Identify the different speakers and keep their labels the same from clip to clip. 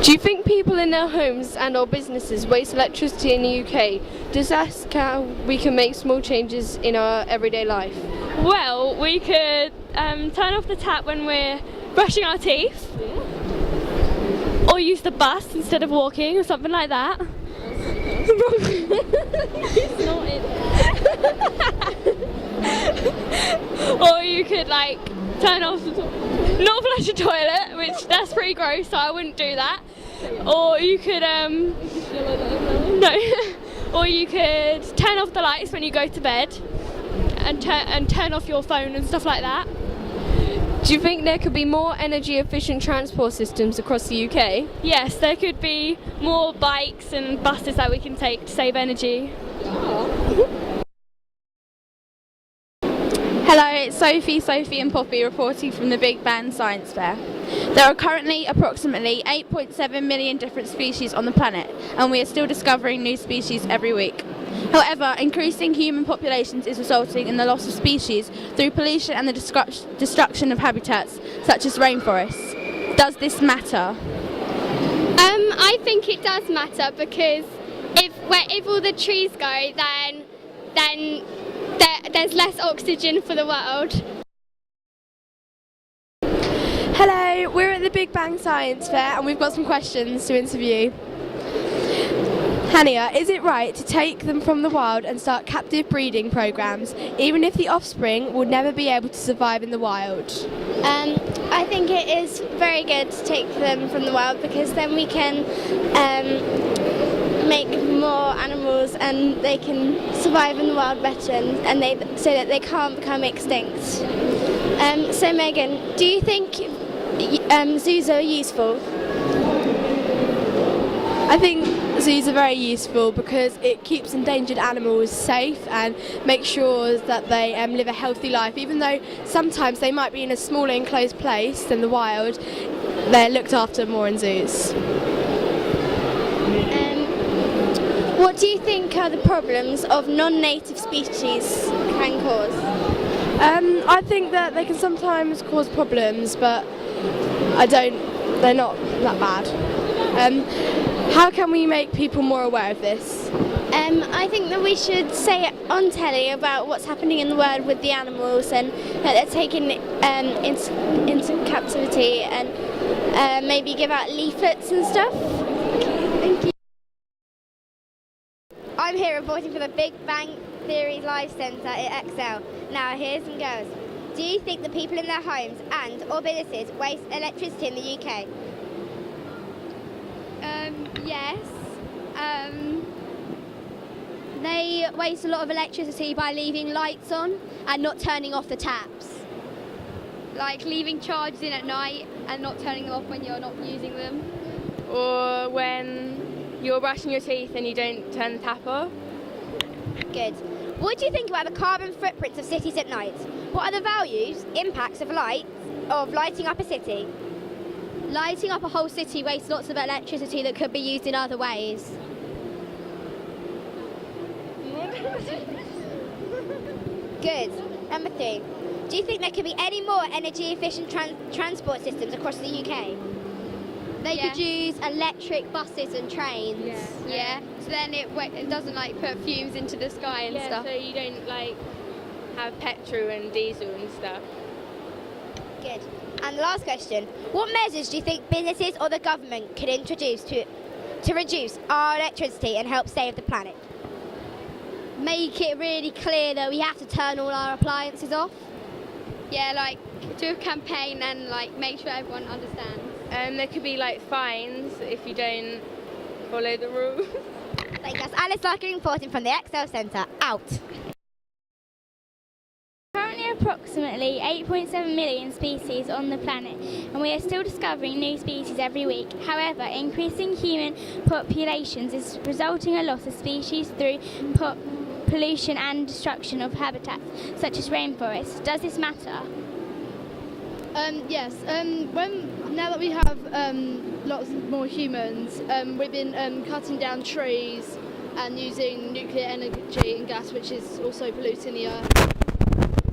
Speaker 1: Do you think people in their homes and or businesses waste electricity in the UK? Does that how we can make small changes in our everyday life?
Speaker 2: Well, we could turn off the tap when we're brushing our teeth, or use the bus instead of walking, or something like that. Or you could turn off, not flush the toilet, which that's pretty gross, so I wouldn't do that. Or you could no. Or you could turn off the lights when you go to bed, and turn off your phone and stuff like that.
Speaker 1: Do you think there could be more energy efficient transport systems across the UK?
Speaker 2: Yes, there could be more bikes and buses that we can take to save energy.
Speaker 3: Hello, it's Sophie and Poppy reporting from the Big Bang Science Fair. There are currently approximately 8.7 million different species on the planet, and we are still discovering new species every week. However, increasing human populations is resulting in the loss of species through pollution and the destruction of habitats, such as rainforests. Does this matter?
Speaker 4: I think it does matter, because if all the trees go, then there's less oxygen for the world.
Speaker 1: Hello, we're at the Big Bang Science Fair and we've got some questions to interview. Hania, is it right to take them from the wild and start captive breeding programs, even if the offspring will never be able to survive in the wild?
Speaker 4: I think it is very good to take them from the wild, because then we can make more animals and they can survive in the wild better, so that they can't become extinct. So Megan, do you think zoos are useful?
Speaker 1: I think zoos are very useful because it keeps endangered animals safe and makes sure that they live a healthy life. Even though sometimes they might be in a smaller enclosed place than the wild, they're looked after more in zoos.
Speaker 4: What do you think are the problems of non-native species can cause?
Speaker 1: I think that they can sometimes cause problems, but they're not that bad. How can we make people more aware of this?
Speaker 4: I think that we should say it on telly about what's happening in the world with the animals, and that they're taken into captivity, and maybe give out leaflets and stuff. Thank you. I'm here reporting for the Big Bang Theory Live Centre at Excel. Now here's some girls. Do you think that people in their homes and or businesses waste electricity in the UK?
Speaker 5: Yes. They waste a lot of electricity by leaving lights on and not turning off the taps. Like leaving chargers in at night and not turning them off when you're not using them.
Speaker 2: Or when you're brushing your teeth and you don't turn the tap off.
Speaker 4: Good. What do you think about the carbon footprints of cities at night? What are the impacts of lighting up a city?
Speaker 5: Lighting up a whole city wastes lots of electricity that could be used in other ways.
Speaker 4: Good. Number 3. Do you think there could be any more energy efficient transport systems across the UK?
Speaker 5: They could use electric buses and trains.
Speaker 2: Yeah.
Speaker 5: So then it doesn't put fumes into the sky and stuff.
Speaker 2: So you don't have petrol and diesel and stuff.
Speaker 4: Good. And the last question, what measures do you think businesses or the government could introduce to reduce our electricity and help save the planet?
Speaker 5: Make it really clear that we have to turn all our appliances off. Yeah, do a campaign and make sure everyone understands.
Speaker 2: There could be fines if you don't follow the rules.
Speaker 4: Thanks, that's Alice Larkin reporting from the Excel Centre. Out.
Speaker 6: Currently approximately 8.7 million species on the planet, and we are still discovering new species every week. However, increasing human populations is resulting in a loss of species through pollution and destruction of habitats, such as rainforests. Does this matter?
Speaker 7: Yes. Now that we have lots more humans, we've been cutting down trees and using nuclear energy and gas, which is also polluting the earth.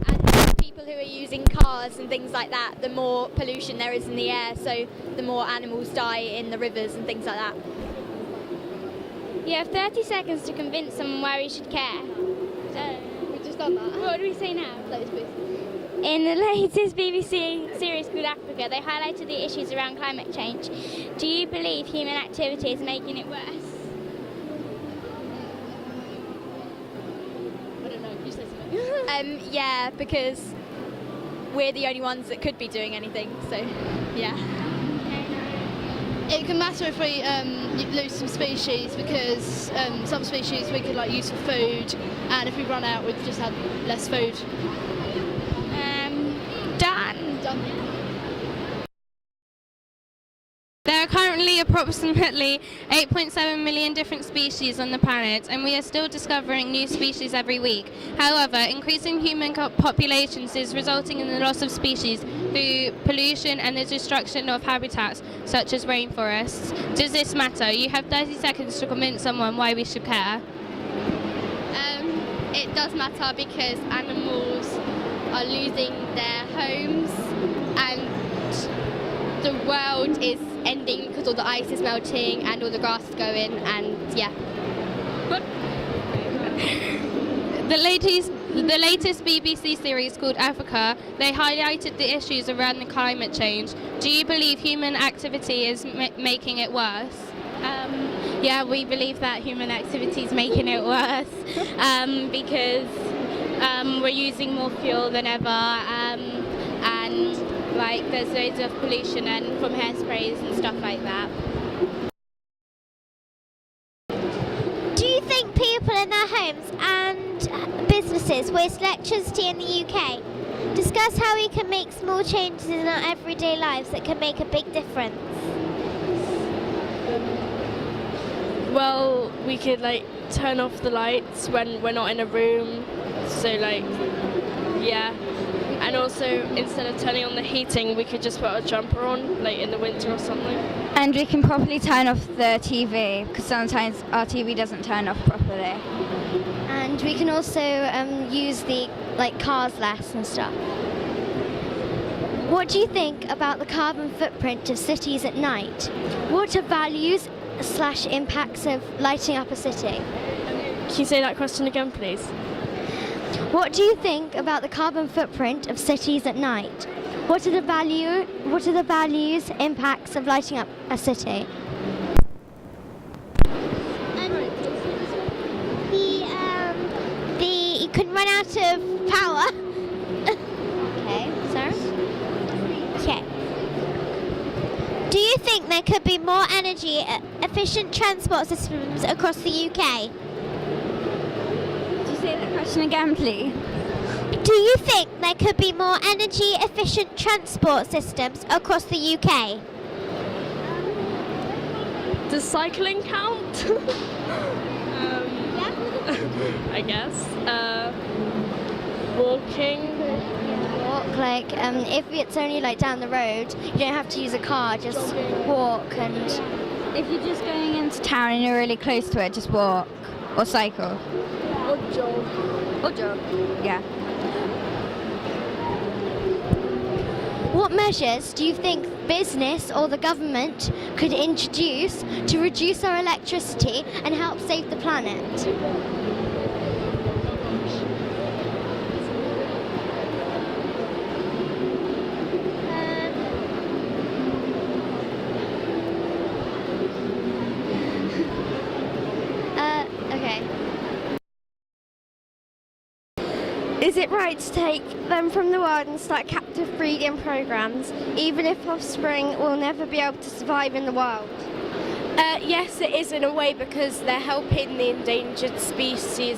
Speaker 5: And people
Speaker 8: who are using cars and things like that, the more pollution there is in the air, so the more animals die in the rivers and things like that.
Speaker 6: You have 30 seconds to convince someone why we should care. So,
Speaker 7: We've just done that.
Speaker 6: what do we say now?
Speaker 7: Loads, please.
Speaker 6: In the latest BBC series called Africa, they highlighted the issues around climate change. Do you believe human activity is making it worse?
Speaker 7: I don't know, you say something.
Speaker 8: Yeah, because we're the only ones that could be doing anything, so yeah.
Speaker 7: It can matter if we lose some species, because some species we could like use for food, and if we run out, we've just had less food.
Speaker 6: Done.
Speaker 9: There are currently approximately 8.7 million different species on the planet, and we are still discovering new species every week. However, increasing human populations is resulting in the loss of species through pollution and the destruction of habitats, such as rainforests. Does this matter? You have 30 seconds to convince someone why we should care.
Speaker 2: It does matter because animals are losing their homes and the world is ending because all the ice is melting and all the grass is going, and yeah.
Speaker 9: The latest BBC series called Africa, they highlighted the issues around the climate change. Do you believe human activity is making it worse?
Speaker 3: Yeah, we believe that human activity is making it worse because we're using more fuel than ever, and like there's loads of pollution and from hairsprays and stuff like that.
Speaker 4: Do you think people in their homes and businesses waste electricity in the UK? Discuss how we can make small changes in our everyday lives that can make a big difference.
Speaker 1: Well, we could like turn off the lights when we're not in a room, so like, yeah. And also, instead of turning on the heating, we could just put a jumper on, like in the winter or something.
Speaker 3: And we can properly turn off the TV, because sometimes our TV doesn't turn off properly.
Speaker 4: And we can also use the cars less and stuff. What do you think about the carbon footprint of cities at night? What are values / impacts of lighting up a city?
Speaker 1: Can you say that question again, please?
Speaker 4: What do you think about the carbon footprint of cities at night? What are the values, impacts of lighting up a city? You could run out of power. Okay, sorry. Okay. Do you think there could be more energy efficient transport systems across the UK?
Speaker 3: Could you say that question again, please?
Speaker 4: Do you think there could be more energy efficient transport systems across the UK?
Speaker 1: Does cycling count? I guess. Walking.
Speaker 4: Walk, if it's only down the road, you don't have to use a car, just walk. And
Speaker 3: If you're just going into town and you're really close to it, just walk or cycle.
Speaker 1: Or jog.
Speaker 3: Or jog. Yeah.
Speaker 4: what measures do you think business or the government could introduce to reduce our electricity and help save the planet?
Speaker 10: Is it right to take them from the wild and start captive breeding programs, even if offspring will never be able to survive in the wild?
Speaker 1: Yes, it is in a way, because they're helping the endangered species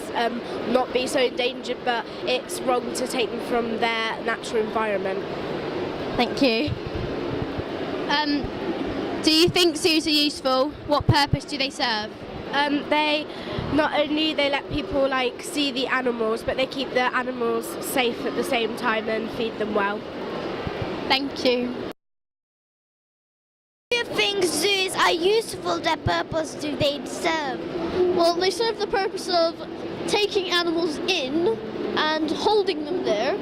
Speaker 1: not be so endangered, but it's wrong to take them from their natural environment.
Speaker 10: Thank you.
Speaker 2: Do you think zoos are useful? What purpose do they serve?
Speaker 1: They not only they let people see the animals, but they keep the animals safe at the same time and feed them well.
Speaker 2: Thank you.
Speaker 4: Do you think zoos are useful? What purpose do they serve?
Speaker 7: Well, they serve the purpose of taking animals in and holding them there,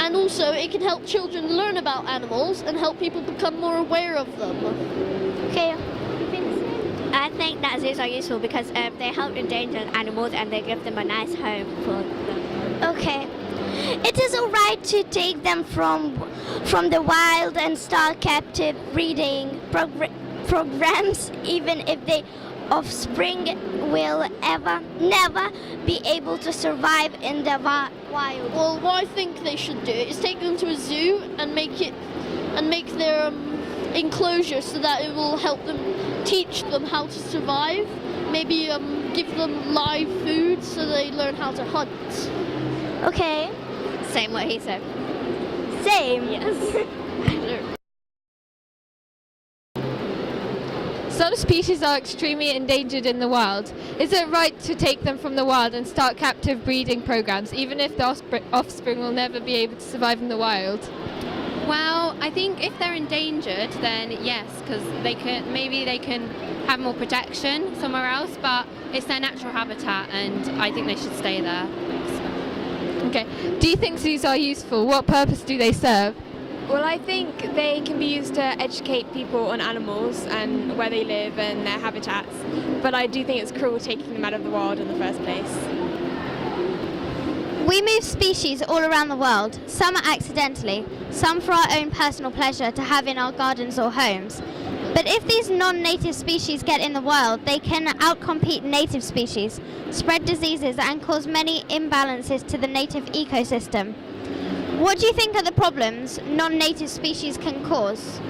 Speaker 11: And also it can help children learn about animals and help people become more aware of them.
Speaker 10: Okay. I think that zoos are useful because they help endangered animals and they give them a nice home for them. Okay. It is alright to take them from the wild and start captive breeding programs, even if the offspring will never be able to survive in the wild.
Speaker 11: Well, what I think they should do is take them to a zoo and make their enclosure so that it will help them, teach them how to survive. Maybe give them live food so they learn how to hunt.
Speaker 10: Okay.
Speaker 4: Same what he said.
Speaker 10: Same.
Speaker 11: Yes.
Speaker 12: Some species are extremely endangered in the wild. Is it right to take them from the wild and start captive breeding programs, even if the offspring will never be able to survive in the wild?
Speaker 13: Well, I think if they're endangered, then yes, because maybe they can have more protection somewhere else, but it's their natural habitat and I think they should stay there.
Speaker 12: Okay. Do you think zoos are useful? What purpose do they serve?
Speaker 14: Well, I think they can be used to educate people on animals and where they live and their habitats, but I do think it's cruel taking them out of the wild in the first place.
Speaker 4: We move species all around the world, some accidentally, some for our own personal pleasure to have in our gardens or homes. But if these non-native species get in the wild, they can outcompete native species, spread diseases and cause many imbalances to the native ecosystem. What do you think are the problems non-native species can cause?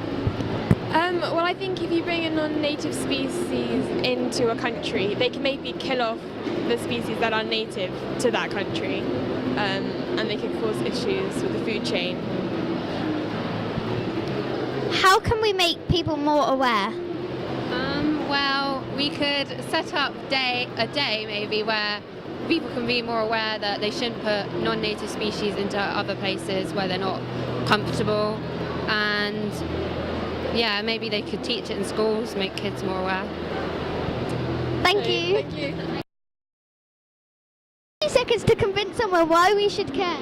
Speaker 14: Well, I think if you bring a non-native species into a country, they can maybe kill off the species that are native to that country, and they can cause issues with the food chain.
Speaker 4: How can we make people more aware?
Speaker 13: Well, we could set up a day maybe where people can be more aware that they shouldn't put non-native species into other places where they're not comfortable, and yeah, maybe they could teach it in schools, make kids more aware.
Speaker 4: Thank you.
Speaker 11: Thank you.
Speaker 10: 30 seconds to convince someone why we should care.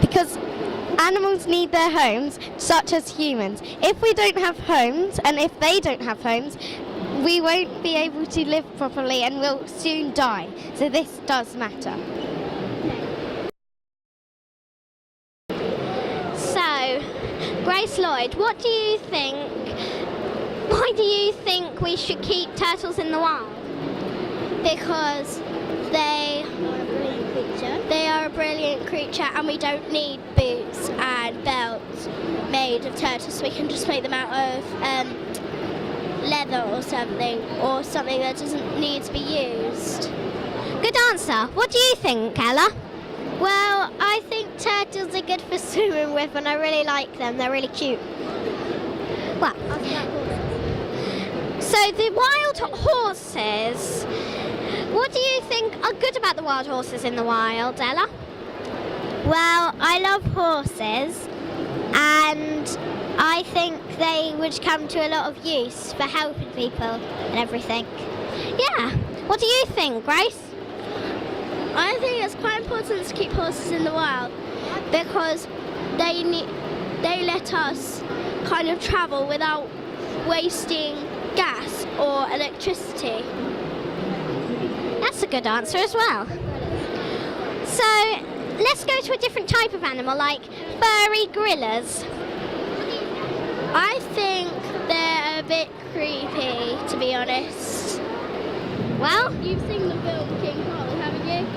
Speaker 10: Because animals need their homes, such as humans. If we don't have homes, and if they don't have homes, we won't be able to live properly and we'll soon die. So this does matter.
Speaker 4: So, Grace Lloyd, why do you think we should keep turtles in the wild?
Speaker 10: Because they are a brilliant creature and we don't need boots and belts made of turtles. We can just make them out of leather or something that doesn't need to be used.
Speaker 4: Good answer. What do you think, Ella?
Speaker 10: Well, I think turtles are good for swimming with and I really like them. They're really cute.
Speaker 4: Well, so the wild horses, what do you think are good about the wild horses in the wild, Ella?
Speaker 10: Well, I love horses and I think they would come to a lot of use for helping people and everything.
Speaker 4: Yeah. What do you think, Grace?
Speaker 10: I think it's quite important to keep horses in the wild because they let us kind of travel without wasting gas or electricity.
Speaker 4: That's a good answer as well. So, let's go to a different type of animal, like furry gorillas.
Speaker 10: I think they're a bit creepy, to be honest.
Speaker 4: Well,
Speaker 10: you've seen the film King Kong, haven't you?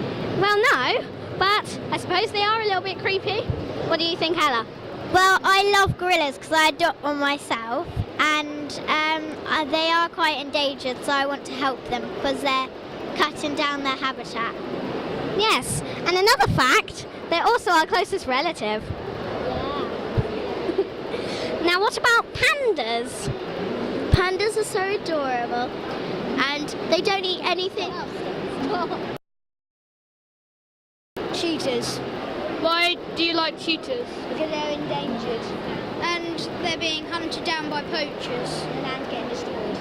Speaker 4: Well, no, but I suppose they are a little bit creepy. What do you think, Ella?
Speaker 10: Well, I love gorillas because I adopt one myself, and they are quite endangered, so I want to help them because they're cutting down their habitat.
Speaker 4: Yes, and another fact, they're also our closest relative. Now, what about pandas?
Speaker 10: Pandas are so adorable, and they don't eat anything. Cheetahs.
Speaker 11: Why do you like cheetahs?
Speaker 10: Because they're endangered.
Speaker 5: And they're being hunted down by poachers.
Speaker 10: And land getting destroyed.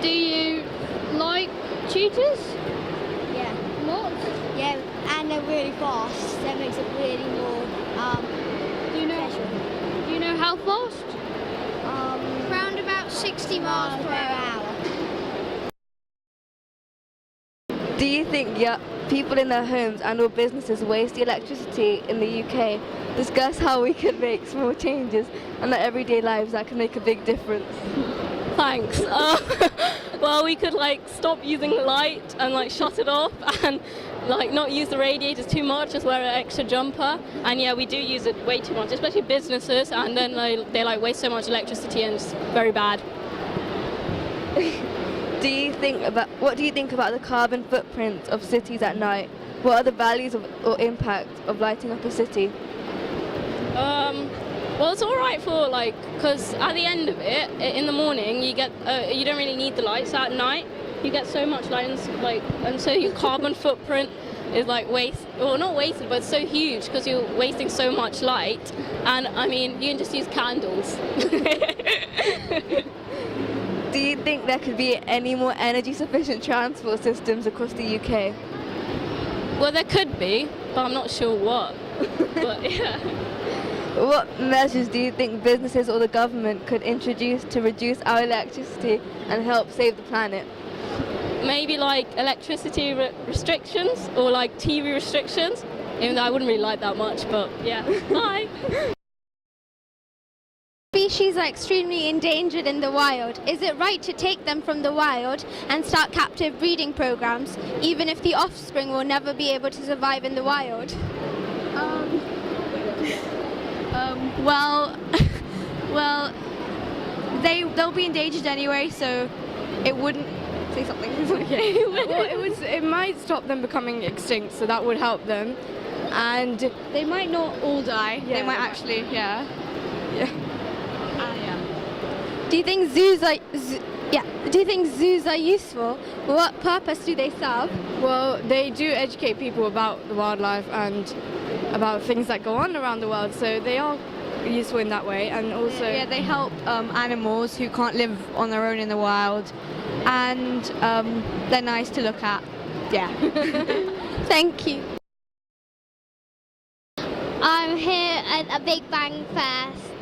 Speaker 11: Do you like cheetahs?
Speaker 2: scooters?
Speaker 5: Yeah. What? Yeah, and they're really fast. That makes it really more special.
Speaker 2: Do you know how fast?
Speaker 5: Around about 60 miles per hour.
Speaker 15: Do you think people in their homes and or businesses waste the electricity in the UK? Discuss how we could make small changes in our everyday lives that can make a big difference.
Speaker 16: Thanks. Well, we could stop using light and shut it off and not use the radiators too much, just wear an extra jumper. And yeah, we do use it way too much, especially businesses, and then they waste so much electricity and it's very bad.
Speaker 15: What do you think about the carbon footprint of cities at night? What are the values or impact of lighting up a city?
Speaker 16: Well, it's all right for because at the end of it, in the morning, you don't really need the lights. At night, you get so much light, and so your carbon footprint is not wasted, but it's so huge because you're wasting so much light. And I mean, you can just use candles.
Speaker 15: Do you think there could be any more energy sufficient transport systems across the UK?
Speaker 16: Well, there could be, but I'm not sure what. But yeah.
Speaker 15: What measures do you think businesses or the government could introduce to reduce our electricity and help save the planet?
Speaker 16: Maybe electricity restrictions or TV restrictions, even though I wouldn't really like that much, but yeah. Bye!
Speaker 5: Species are extremely endangered in the wild. Is it right to take them from the wild and start captive breeding programs, even if the offspring will never be able to survive in the wild?
Speaker 17: Well, they'll be endangered anyway, so it wouldn't. Say something. Okay.
Speaker 18: Well, it might stop them becoming extinct, so that would help them, and
Speaker 17: they might not all die. Yeah, they might actually. Yeah.
Speaker 5: Do you think zoos are useful? What purpose do they serve?
Speaker 18: well, they do educate people about the wildlife and about things that go on around the world, so they are useful in that way. And also
Speaker 17: they help animals who can't live on their own in the wild, and they're nice to look at. Yeah.
Speaker 5: Thank you.
Speaker 4: I'm here at a Big Bang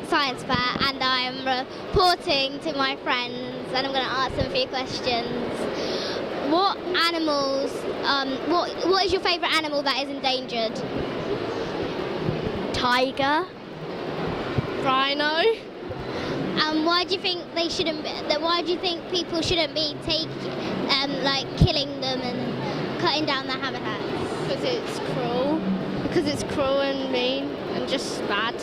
Speaker 4: Science Fair, and I'm reporting to my friends, and I'm going to ask them a few questions. What animals, what is your favourite animal that is endangered? Tiger.
Speaker 1: Rhino.
Speaker 4: And why do you think why do you think people shouldn't be killing them and cutting down their habitats?
Speaker 1: Because it's cruel. Because it's cruel and mean and just bad.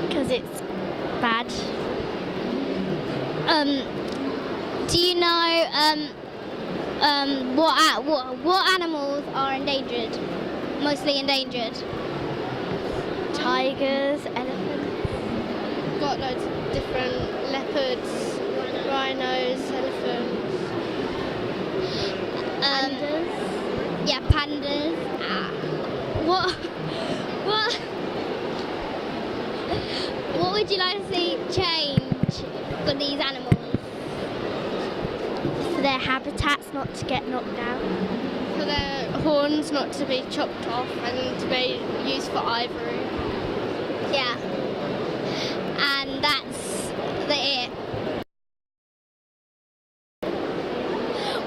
Speaker 4: Because it's bad. Do you know what animals are endangered? Mostly endangered.
Speaker 1: Tigers, elephants. Got loads of different leopards, rhinos, elephants.
Speaker 4: Pandas. Yeah, pandas. What would you like to see change for these animals?
Speaker 10: For their habitats not to get knocked down.
Speaker 1: For their horns not to be chopped off and to be used for ivory.
Speaker 4: Yeah. And that's it.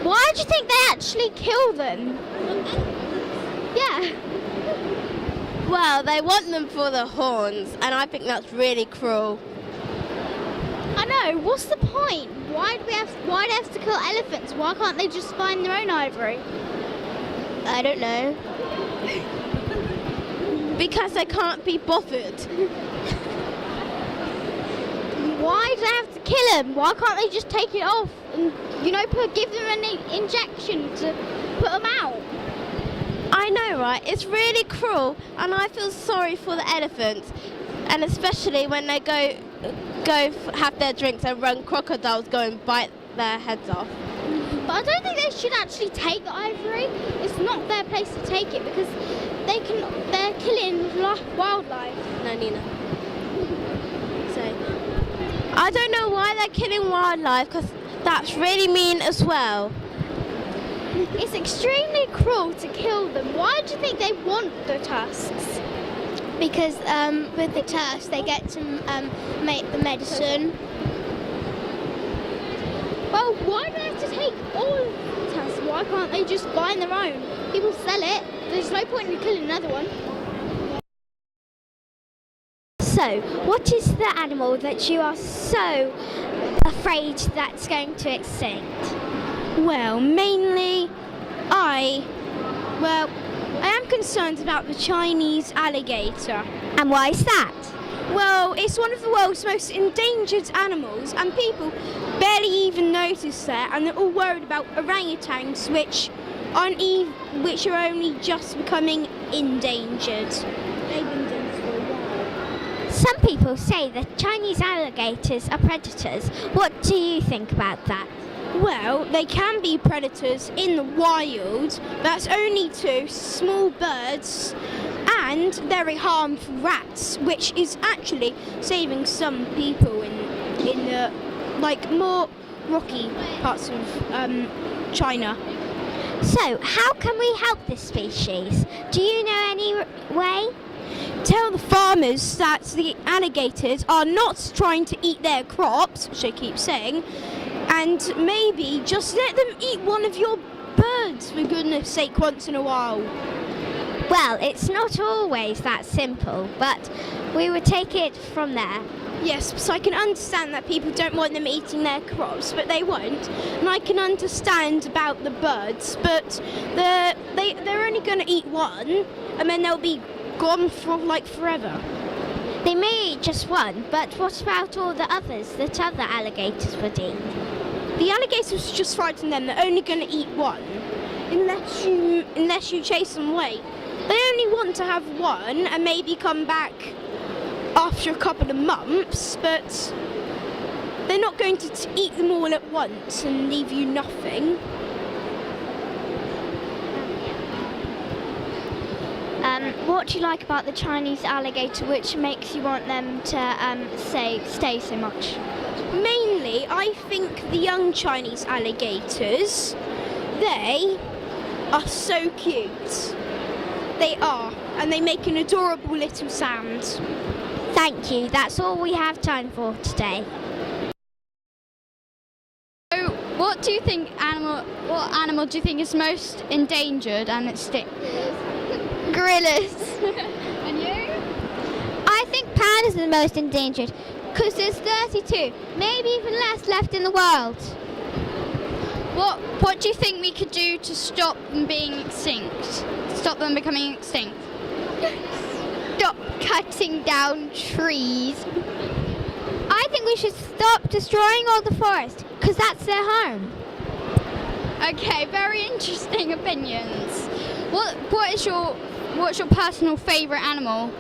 Speaker 5: Why do you think they actually kill them?
Speaker 1: Yeah. Well, they want them for the horns, and I think that's really cruel.
Speaker 5: I know. What's the point? Why do they have to kill elephants? Why can't they just find their own ivory?
Speaker 1: I don't know. Because they can't be bothered.
Speaker 5: Why do they have to kill them? Why can't they just take it off and, give them an injection to put them out?
Speaker 1: I know, right? It's really cruel, and I feel sorry for the elephants, and especially when they go have their drinks and run crocodiles go and bite their heads off.
Speaker 5: But I don't think they should actually take the ivory. It's not their place to take it because they're killing wildlife.
Speaker 1: No, Nina. So, I don't know why they're killing wildlife, because
Speaker 4: That's really mean as well. It's extremely cruel to kill them. Why do you think they want the tusks? Because with the tusks they get to make the medicine. Well, why do they have to take all of the tusks? Why can't they just buy their own? People sell it. There's no point in killing another one.
Speaker 10: So, what is the animal that you are so afraid that's going to extinct?
Speaker 4: Well, mainly I am concerned about the Chinese alligator.
Speaker 10: And why is that?
Speaker 4: Well, it's one of the world's most endangered animals, and people barely even notice that, and they're all worried about orangutans, which are only just becoming endangered. They've been dead for a while.
Speaker 10: Some people say that Chinese alligators are predators. What do you think about that?
Speaker 4: Well, they can be predators in the wild. That's only to small birds and very harmful rats, which is actually saving some people in the more rocky parts of China.
Speaker 10: So, how can we help this species? Do you know any way?
Speaker 4: Tell the farmers that the alligators are not trying to eat their crops, which they keep saying, and maybe just let them eat one of your birds, for goodness sake, once in a while.
Speaker 10: Well, it's not always that simple, but we would take it from there.
Speaker 4: Yes, so I can understand that people don't want them eating their crops, but they won't. And I can understand about the birds, but they're only going to eat one, and then they'll be gone for forever.
Speaker 10: They may eat just one, but what about all the others that other alligators would eat?
Speaker 4: The alligators just frighten them. They're only going to eat one, unless you chase them away. They only want to have one and maybe come back after a couple of months, but they're not going to eat them all at once and leave you nothing.
Speaker 10: What do you like about the Chinese alligator which makes you want them to stay so much?
Speaker 4: Mainly, I think the young Chinese alligators, they are so cute. They are, and they make an adorable little sound.
Speaker 10: Thank you, that's all we have time for today.
Speaker 5: So, what animal do you think is most endangered and extinct?
Speaker 4: Gorillas.
Speaker 5: And you?
Speaker 10: I think pandas are the most endangered, because there's 32, maybe even less left in the world.
Speaker 5: What do you think we could do to stop them being extinct? Stop them becoming extinct?
Speaker 4: Stop cutting down trees.
Speaker 10: I think we should stop destroying all the forest, because that's their home.
Speaker 5: Okay, very interesting opinions. What's your personal favourite animal?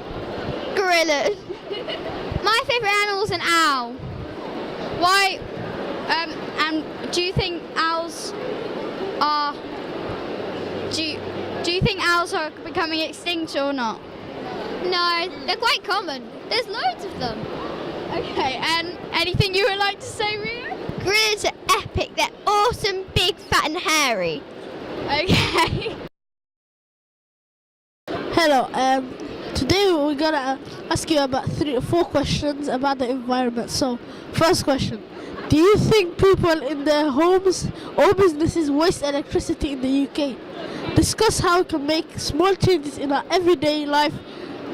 Speaker 4: Gorillas.
Speaker 5: My favourite animal is an owl. Why? And do you think owls are? Do you think owls are becoming extinct or not?
Speaker 4: No, they're quite common. There's loads of them.
Speaker 5: Okay, and anything you would like to say, Ria?
Speaker 4: Gorillas are epic. They're awesome, big, fat, and hairy.
Speaker 5: Okay.
Speaker 19: Hello, today we're gonna ask you about 3 or 4 questions about the environment. So, first question, do you think people in their homes or businesses waste electricity in the UK? Discuss how we can make small changes in our everyday life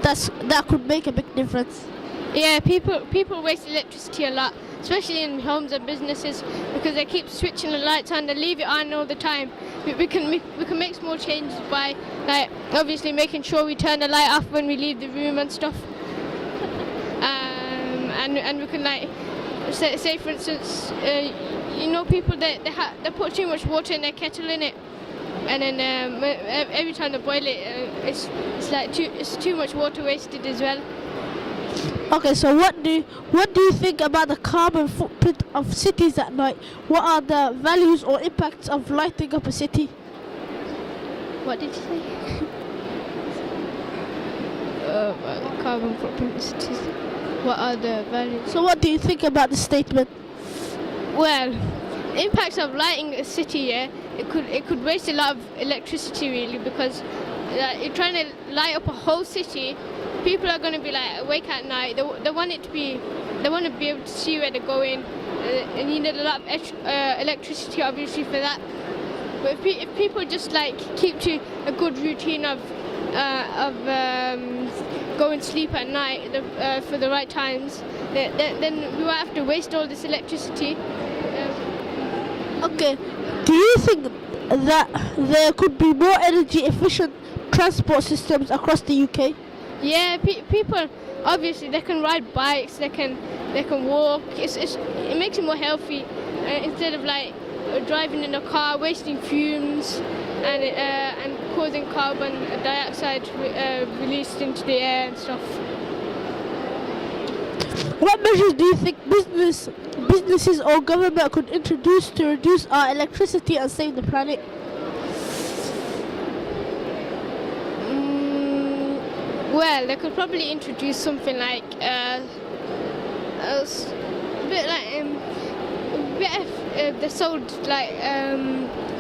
Speaker 19: that could make a big difference.
Speaker 12: Yeah, people waste electricity a lot, especially in homes and businesses, because they keep switching the lights on, they leave it on all the time. We can make small changes by obviously making sure we turn the light off when we leave the room and stuff. And we can say for instance, people they put too much water in their kettle in it, and then every time they boil it, it's too much water wasted as well.
Speaker 19: Okay, so what do you think about the carbon footprint of cities at night? What are the values or impacts of lighting up a city?
Speaker 12: What did you say? Carbon footprint of cities. What are the values?
Speaker 19: So what do you think about the statement?
Speaker 12: Well, impacts of lighting a city, yeah, it could waste a lot of electricity really, because you're trying to light up a whole city. People are going to be like awake at night. They want to be able to see where they're going, and you need a lot of electricity obviously for that. But if people just like keep to a good routine of going to sleep at night for the right times, then we won't have to waste all this electricity.
Speaker 19: Okay, do you think that there could be more energy efficient transport systems across the UK?
Speaker 12: Yeah, people obviously they can ride bikes, they can walk. It makes it more healthy instead of like driving in a car, wasting fumes and causing carbon dioxide released into the air and stuff.
Speaker 19: What measures do you think businesses or government could introduce to reduce our electricity and save the planet?
Speaker 12: Well, they could probably introduce something like they sold like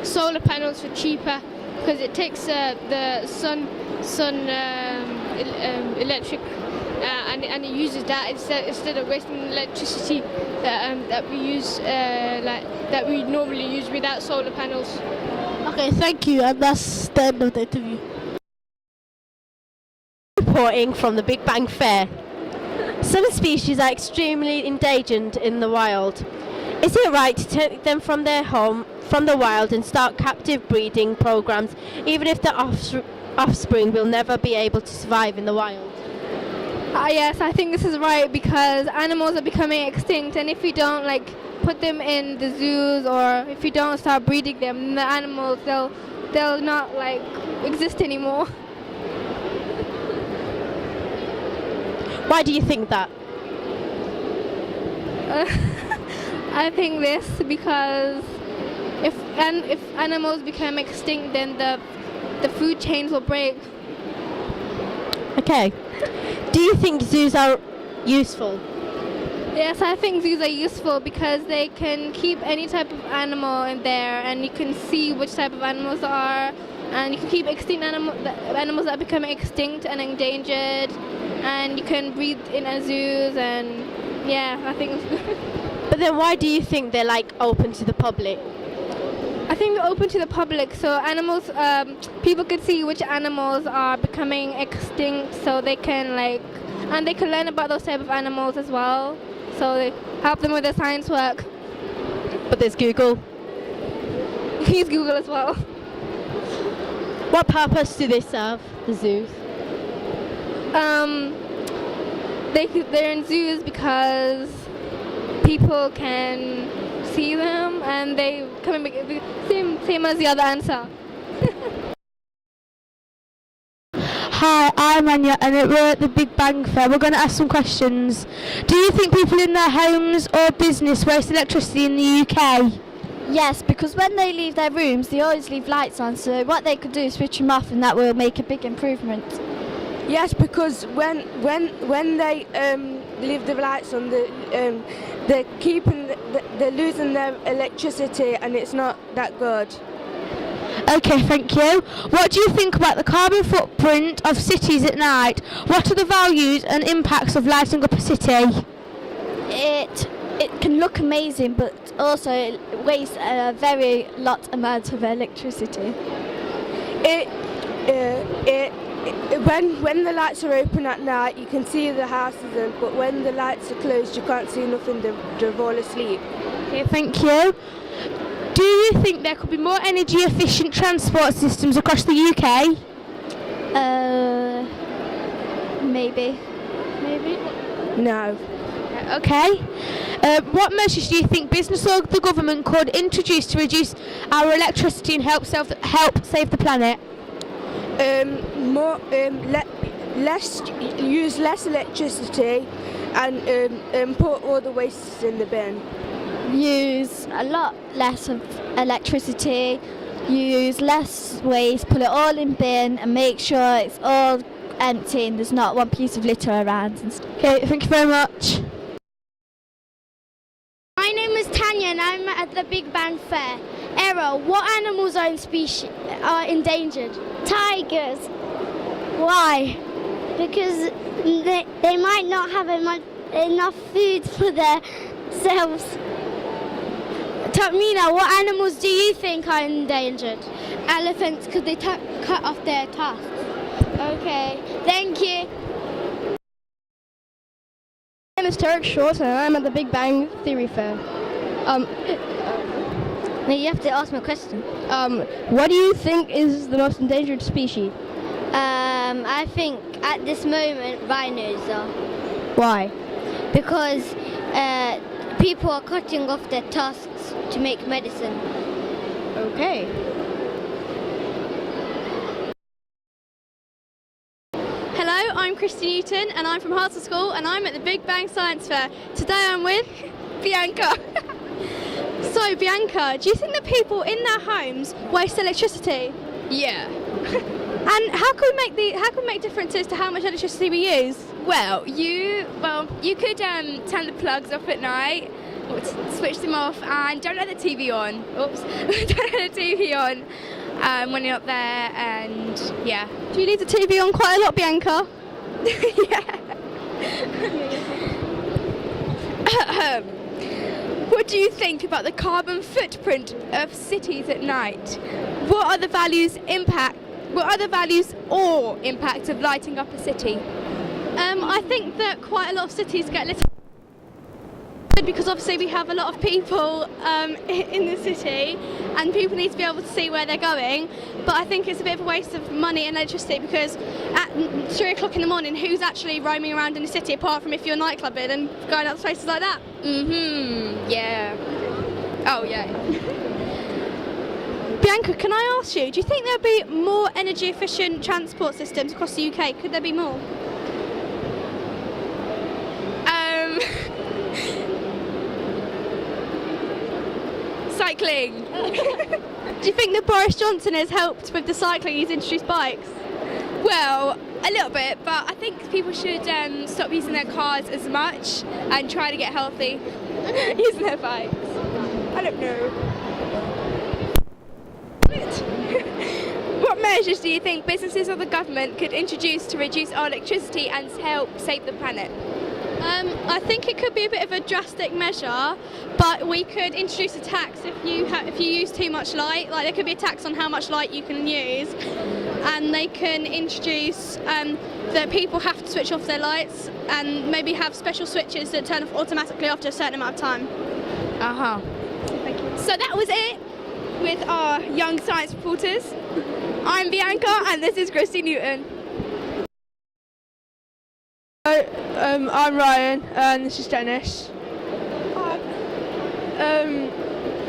Speaker 12: solar panels for cheaper, because it takes the sun electric and it uses that instead of wasting electricity that we use that we normally use without solar panels.
Speaker 19: Okay, thank you, and that's the end of the interview.
Speaker 20: Reporting from the Big Bang Fair. Some species are extremely endangered in the wild. Is it right to take them from their home, from the wild, and start captive breeding programs, even if the offspring will never be able to survive in the wild?
Speaker 3: Yes, I think this is right, because animals are becoming extinct, and if we don't like put them in the zoos, or if we don't start breeding them, the animals they'll not like exist anymore.
Speaker 20: Why do you think that?
Speaker 3: I think this because if animals become extinct, then the food chains will break.
Speaker 20: Okay. Do you think zoos are useful?
Speaker 3: Yes, I think zoos are useful because they can keep any type of animal in there, and you can see which type of animals there are, and you can keep extinct animals that are becoming extinct and endangered, and you can breed in zoos, and yeah, I think it's good.
Speaker 20: But then why do you think they're like open to the public?
Speaker 3: I think they're open to the public, so animals, people could see which animals are becoming extinct, so they can and they can learn about those type of animals as well, so they help them with their science work.
Speaker 20: But there's Google.
Speaker 3: You can use Google as well.
Speaker 20: What purpose do they serve, the zoos?
Speaker 3: They're in zoos because people can see them, and they come and make same as the other answer.
Speaker 19: Hi, I'm Anya, and we're at the Big Bang Fair. We're going to ask some questions. Do you think people in their homes or business waste electricity in the UK?
Speaker 21: Yes, because when they leave their rooms, they always leave lights on, so what they could do is switch them off, and that will make a big improvement.
Speaker 22: Yes, because when they leave the lights on, they're losing their electricity, and it's not that good.
Speaker 19: Okay, thank you. What do you think about the carbon footprint of cities at night? What are the values and impacts of lighting up a city?
Speaker 21: It can look amazing, but also it wastes a very lot amount of electricity.
Speaker 22: When the lights are open at night, you can see the houses, but when the lights are closed, you can't see nothing. They're all asleep.
Speaker 19: Okay, thank you. Do you think there could be more energy efficient transport systems across the UK?
Speaker 21: Maybe.
Speaker 22: No.
Speaker 19: Okay. What measures do you think business or the government could introduce to reduce our electricity and help save the planet?
Speaker 22: Use less electricity, and put all the wastes in the bin.
Speaker 21: Use a lot less of electricity, use less waste, put it all in bin, and make sure it's all empty and there's not one piece of litter around and stuff.
Speaker 19: Okay, thank you very much.
Speaker 4: My name is Tanya, and I'm at the Big Bang Fair. Era, what animals are endangered?
Speaker 10: Tigers.
Speaker 4: Why?
Speaker 10: Because they might not have enough food for themselves.
Speaker 4: Tamina, what animals do you think are endangered? Elephants, because they cut off their tusks. Okay, thank you.
Speaker 6: My name is Tarek Short and I'm at the Big Bang Theory Fair.
Speaker 10: No, you have to ask me a question.
Speaker 6: What do you think is the most endangered species?
Speaker 10: I think at this moment rhinos are.
Speaker 6: Why?
Speaker 10: Because people are cutting off their tusks to make medicine.
Speaker 6: Okay.
Speaker 8: Hello, I'm Christy Newton and I'm from Hartsell School and I'm at the Big Bang Science Fair. Today I'm with Bianca. So Bianca, do you think that people in their homes waste electricity?
Speaker 3: Yeah.
Speaker 8: And how can we make differences to how much electricity we use?
Speaker 3: Well, you could turn the plugs off at night, or switch them off, and don't have the TV on. Oops, don't have the TV on when you're up there, and yeah.
Speaker 8: Do you leave the TV on quite a lot, Bianca?
Speaker 3: What do you think about the carbon footprint of cities at night? What are the values or impacts of lighting up a city?
Speaker 8: I think that quite a lot of cities get lit because obviously we have a lot of people in the city and people need to be able to see where they're going, but I think it's a bit of a waste of money and electricity because at 3 o'clock in the morning who's actually roaming around in the city apart from if you're nightclubbing and going out to places like that?
Speaker 3: Yeah. Oh yeah.
Speaker 8: Bianca, can I ask you, do you think there'll be more energy efficient transport systems across the UK? Could there be more?
Speaker 3: Cycling.
Speaker 8: Do you think that Boris Johnson has helped with the cycling? He's introduced bikes?
Speaker 3: Well, a little bit, but I think people should stop using their cars as much and try to get healthy using their bikes. I don't know. What measures do you think businesses or the government could introduce to reduce our electricity and help save the planet?
Speaker 8: I think it could be a bit of a drastic measure, but we could introduce a tax if you use too much light. Like there could be a tax on how much light you can use, and they can introduce that people have to switch off their lights and maybe have special switches that turn off automatically after a certain amount of time.
Speaker 3: Thank you. So that was it with our young science reporters. I'm Bianca and this is Christy Newton.
Speaker 22: I'm Ryan and this is Dennis.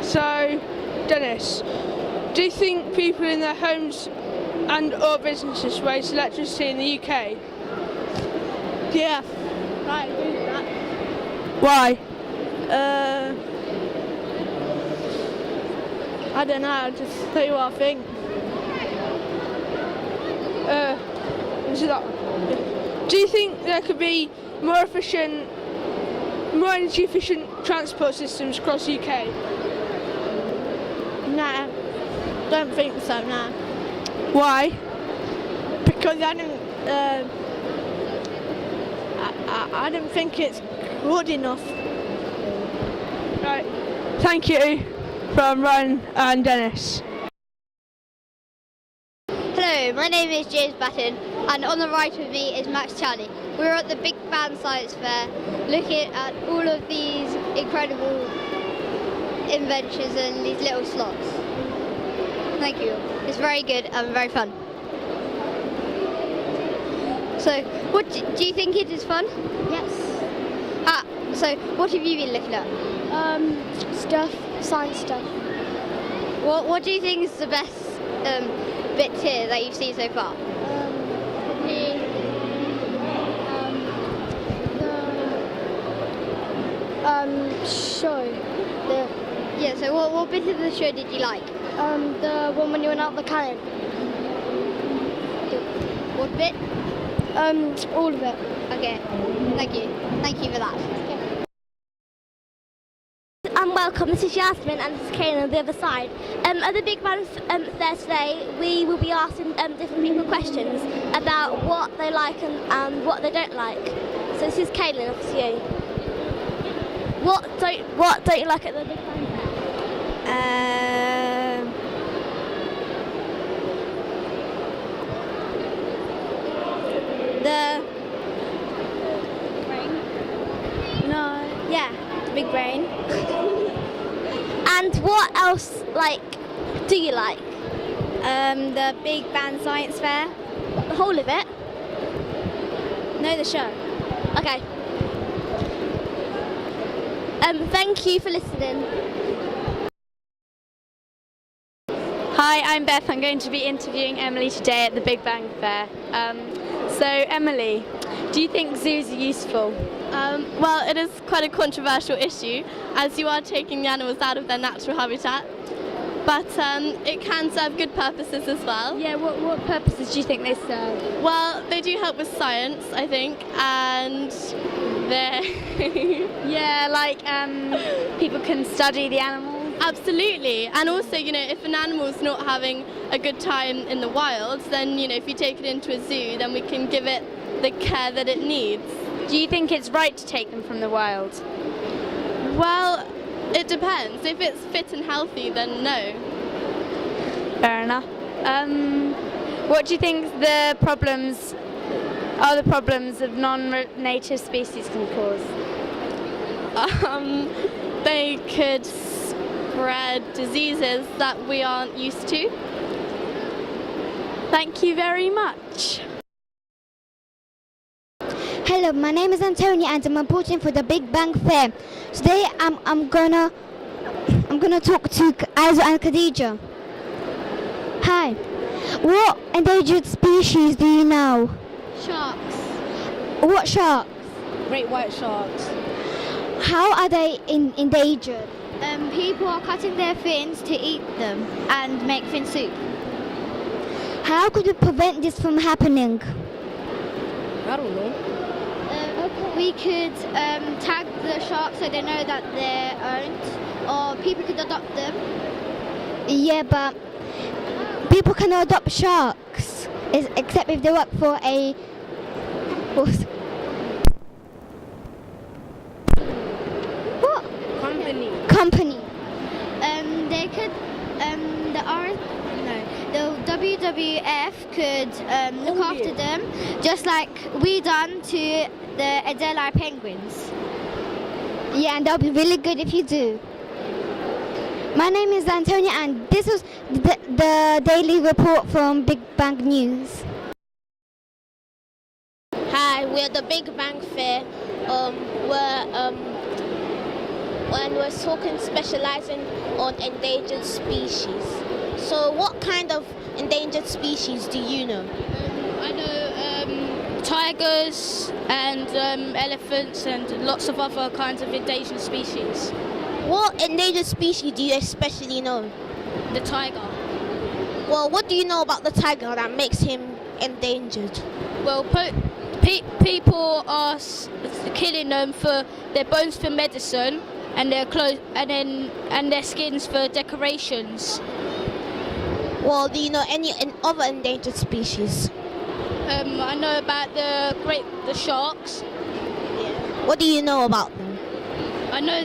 Speaker 22: So, Dennis, do you think people in their homes and or businesses waste electricity in the UK?
Speaker 19: Yeah. Right, do that.
Speaker 22: Why?
Speaker 19: I don't know, I'll just tell you what I think.
Speaker 22: Do you think there could be more energy efficient transport systems across the UK?
Speaker 19: Nah, don't think so, nah.
Speaker 22: Why?
Speaker 19: Because I don't think it's good enough.
Speaker 22: Right, thank you from Ryan and Dennis.
Speaker 10: Hello, my name is James Batten and on the right of me is Max Charlie. We're at the Big Bang Science Fair looking at all of these incredible inventions and these little slots. Thank you. It's very good and very fun. So, what do you think it is fun?
Speaker 4: Yes.
Speaker 10: So what have you been looking at?
Speaker 4: Science stuff.
Speaker 10: What do you think is the best bit here that you've seen so far?
Speaker 4: Show.
Speaker 10: Yeah, so what bit of the show did you like?
Speaker 4: The one when you went out the cannon.
Speaker 10: What bit?
Speaker 4: All of it.
Speaker 10: Okay, thank you. Thank you for that.
Speaker 4: and welcome. This is Yasmin and this is Kaylin on the other side. At the Big Bang Fair today, we will be asking different people questions about what they like and what they don't like. So this is Kaylin, off to you. What don't you like at the Big Bang Fair? Big brain. And what else, do you like? The Big Bang Science Fair. The whole of it? No, the show. Okay. Thank you for listening.
Speaker 3: Hi, I'm Beth. I'm going to be interviewing Emily today at the Big Bang Fair. So, Emily, do you think zoos are useful?
Speaker 1: Well, it is quite a controversial issue, as you are taking the animals out of their natural habitat. But it can serve good purposes as well.
Speaker 3: Yeah, what purposes do you think they serve?
Speaker 1: Well, they do help with science, I think, and they're...
Speaker 3: yeah, people can study the animals.
Speaker 1: Absolutely, and also, if an animal's not having a good time in the wild, then, if you take it into a zoo, then we can give it the care that it needs.
Speaker 3: Do you think it's right to take them from the wild?
Speaker 1: Well, it depends. If it's fit and healthy, then no.
Speaker 3: Fair enough. What do you think the problems of non-native species can cause?
Speaker 1: They could spread diseases that we aren't used to.
Speaker 3: Thank you very much.
Speaker 4: Hello, my name is Antonia and I'm reporting for the Big Bang Fair. Today I'm gonna talk to Aiza and Khadija. Hi. What endangered species do you know?
Speaker 5: Sharks.
Speaker 4: What sharks?
Speaker 5: Great white sharks.
Speaker 4: How are they endangered?
Speaker 5: People are cutting their fins to eat them and make fin soup.
Speaker 4: How could we prevent this from happening?
Speaker 5: I don't know. We could tag the sharks so they know that they're owned, or people could adopt them.
Speaker 4: Yeah, but people can adopt sharks, except if they work for a company.
Speaker 5: They could. The WWF could look after them, just like we done to the Adelie penguins.
Speaker 4: Yeah, and that'll be really good if you do. My name is Antonia, and this was the daily report from Big Bang News.
Speaker 7: Hi, we're the Big Bang Fair. We're talking, specializing on endangered species. So, what kind of endangered species do you know?
Speaker 16: I know tigers and elephants and lots of other kinds of endangered species.
Speaker 7: What endangered species do you especially know?
Speaker 16: The tiger.
Speaker 7: Well, what do you know about the tiger that makes him endangered?
Speaker 16: Well, people are killing them for their bones for medicine and their clothes and their skins for decorations.
Speaker 7: Well, do you know any other endangered species?
Speaker 16: I know about the sharks.
Speaker 7: Yeah. What do you know about them?
Speaker 16: I know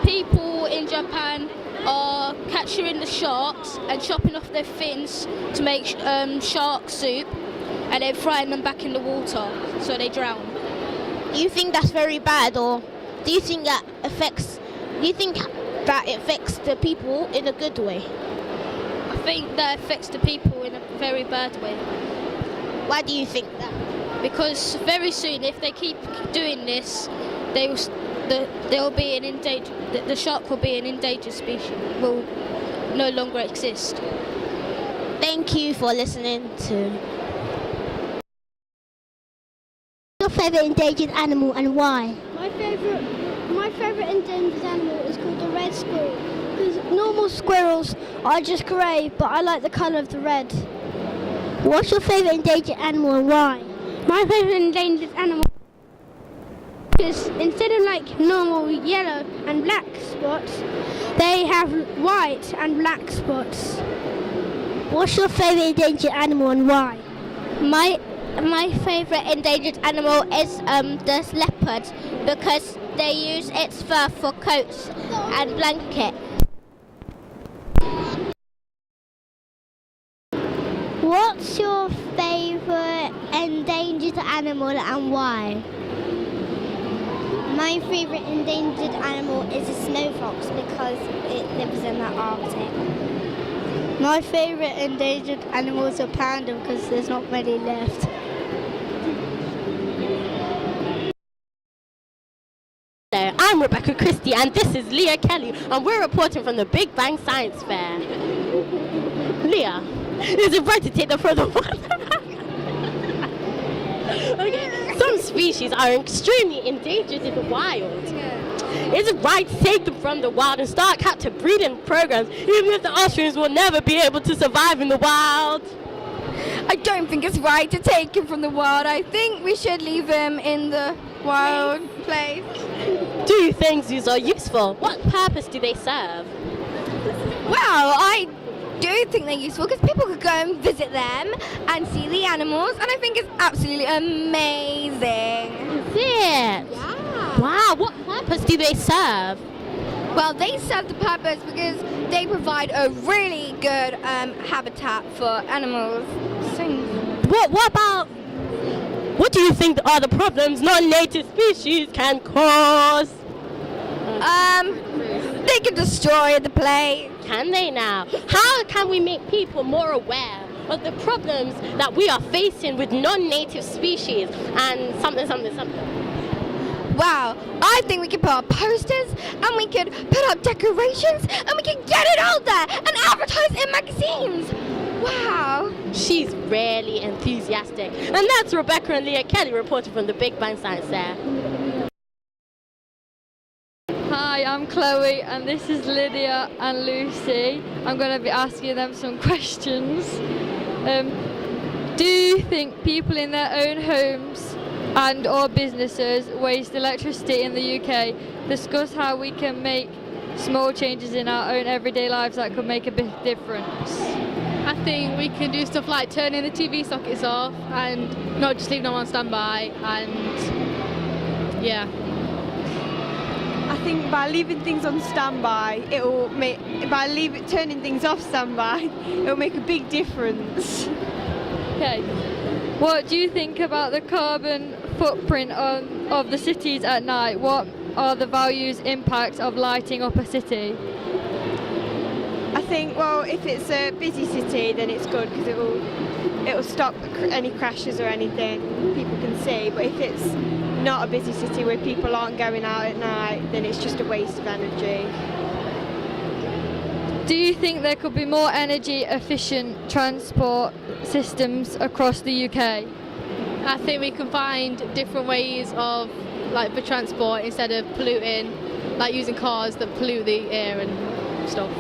Speaker 16: people in Japan are capturing the sharks and chopping off their fins to make shark soup, and then frying them back in the water so they drown.
Speaker 7: Do you think that's very bad, or do you think that affects the people in a good way?
Speaker 16: I think that affects the people in a very bad way.
Speaker 7: Why do you think that?
Speaker 16: Because very soon, if they keep doing this, they'll be an endangered. The shark will be an endangered species. Will no longer exist.
Speaker 7: Thank you for listening to.
Speaker 4: Your favourite endangered animal and why?
Speaker 6: My favourite endangered animal is called the red squirrel. Because normal squirrels are just grey, but I like the colour of the red.
Speaker 4: What's your favourite endangered animal and why?
Speaker 6: My favourite endangered animal because instead of like normal yellow and black spots, they have white and black spots. What's your favourite endangered animal and why?
Speaker 4: My favourite endangered animal is the leopard because they use its fur for coats and blankets. What's your favourite endangered animal and why? My favourite endangered animal is a snow fox because it lives in the Arctic.
Speaker 6: My favourite endangered animal is a panda because there's not many left.
Speaker 20: Hello, I'm Rebecca Christie and this is Leah Kelly and we're reporting from the Big Bang Science Fair. Leah, is it right to take them from the water? Okay, some species are extremely endangered in the wild. Is it right to take them from the wild and start captive breeding programs even if the offsprings will never be able to survive in the wild?
Speaker 22: I don't think it's right to take them from the wild. I think we should leave them in the wild place.
Speaker 20: Do you think zoos are useful? What purpose do they serve?
Speaker 22: Well, I do think they're useful because people could go and visit them and see the animals, and I think it's absolutely amazing.
Speaker 20: Is it?
Speaker 22: Yeah.
Speaker 20: Wow, what purpose do they serve?
Speaker 22: Well, they serve the purpose because they provide a really good habitat for animals.
Speaker 20: What do you think are the problems non-native species can cause?
Speaker 22: They can destroy the place.
Speaker 20: Can they now? How can we make people more aware of the problems that we are facing with non-native species and something?
Speaker 22: Wow, I think we could put up posters and we could put up decorations and we can get it out there and advertise in magazines. Wow.
Speaker 20: She's really enthusiastic. And that's Rebecca and Leah Kelly reporting from the Big Bang Science Fair.
Speaker 9: Hi, I'm Chloe and this is Lydia and Lucy. I'm going to be asking them some questions. Do you think people in their own homes and or businesses waste electricity in the UK? Discuss how we can make small changes in our own everyday lives that could make a big difference.
Speaker 14: I think we can do stuff like turning the TV sockets off and not just leaving them on standby, and yeah.
Speaker 23: I think by leaving things on standby, turning things off standby, it'll make a big difference.
Speaker 9: Okay. What do you think about the carbon footprint of the cities at night? What are the values, impacts of lighting up a city?
Speaker 23: I think, well, if it's a busy city, then it's good because it'll stop any crashes or anything people can see. But if it's not a busy city where people aren't going out at night, then it's just a waste of energy.
Speaker 9: Do you think there could be more energy efficient transport systems across the UK?
Speaker 14: I think we can find different ways of for transport instead of polluting, like using cars that pollute the air and stuff.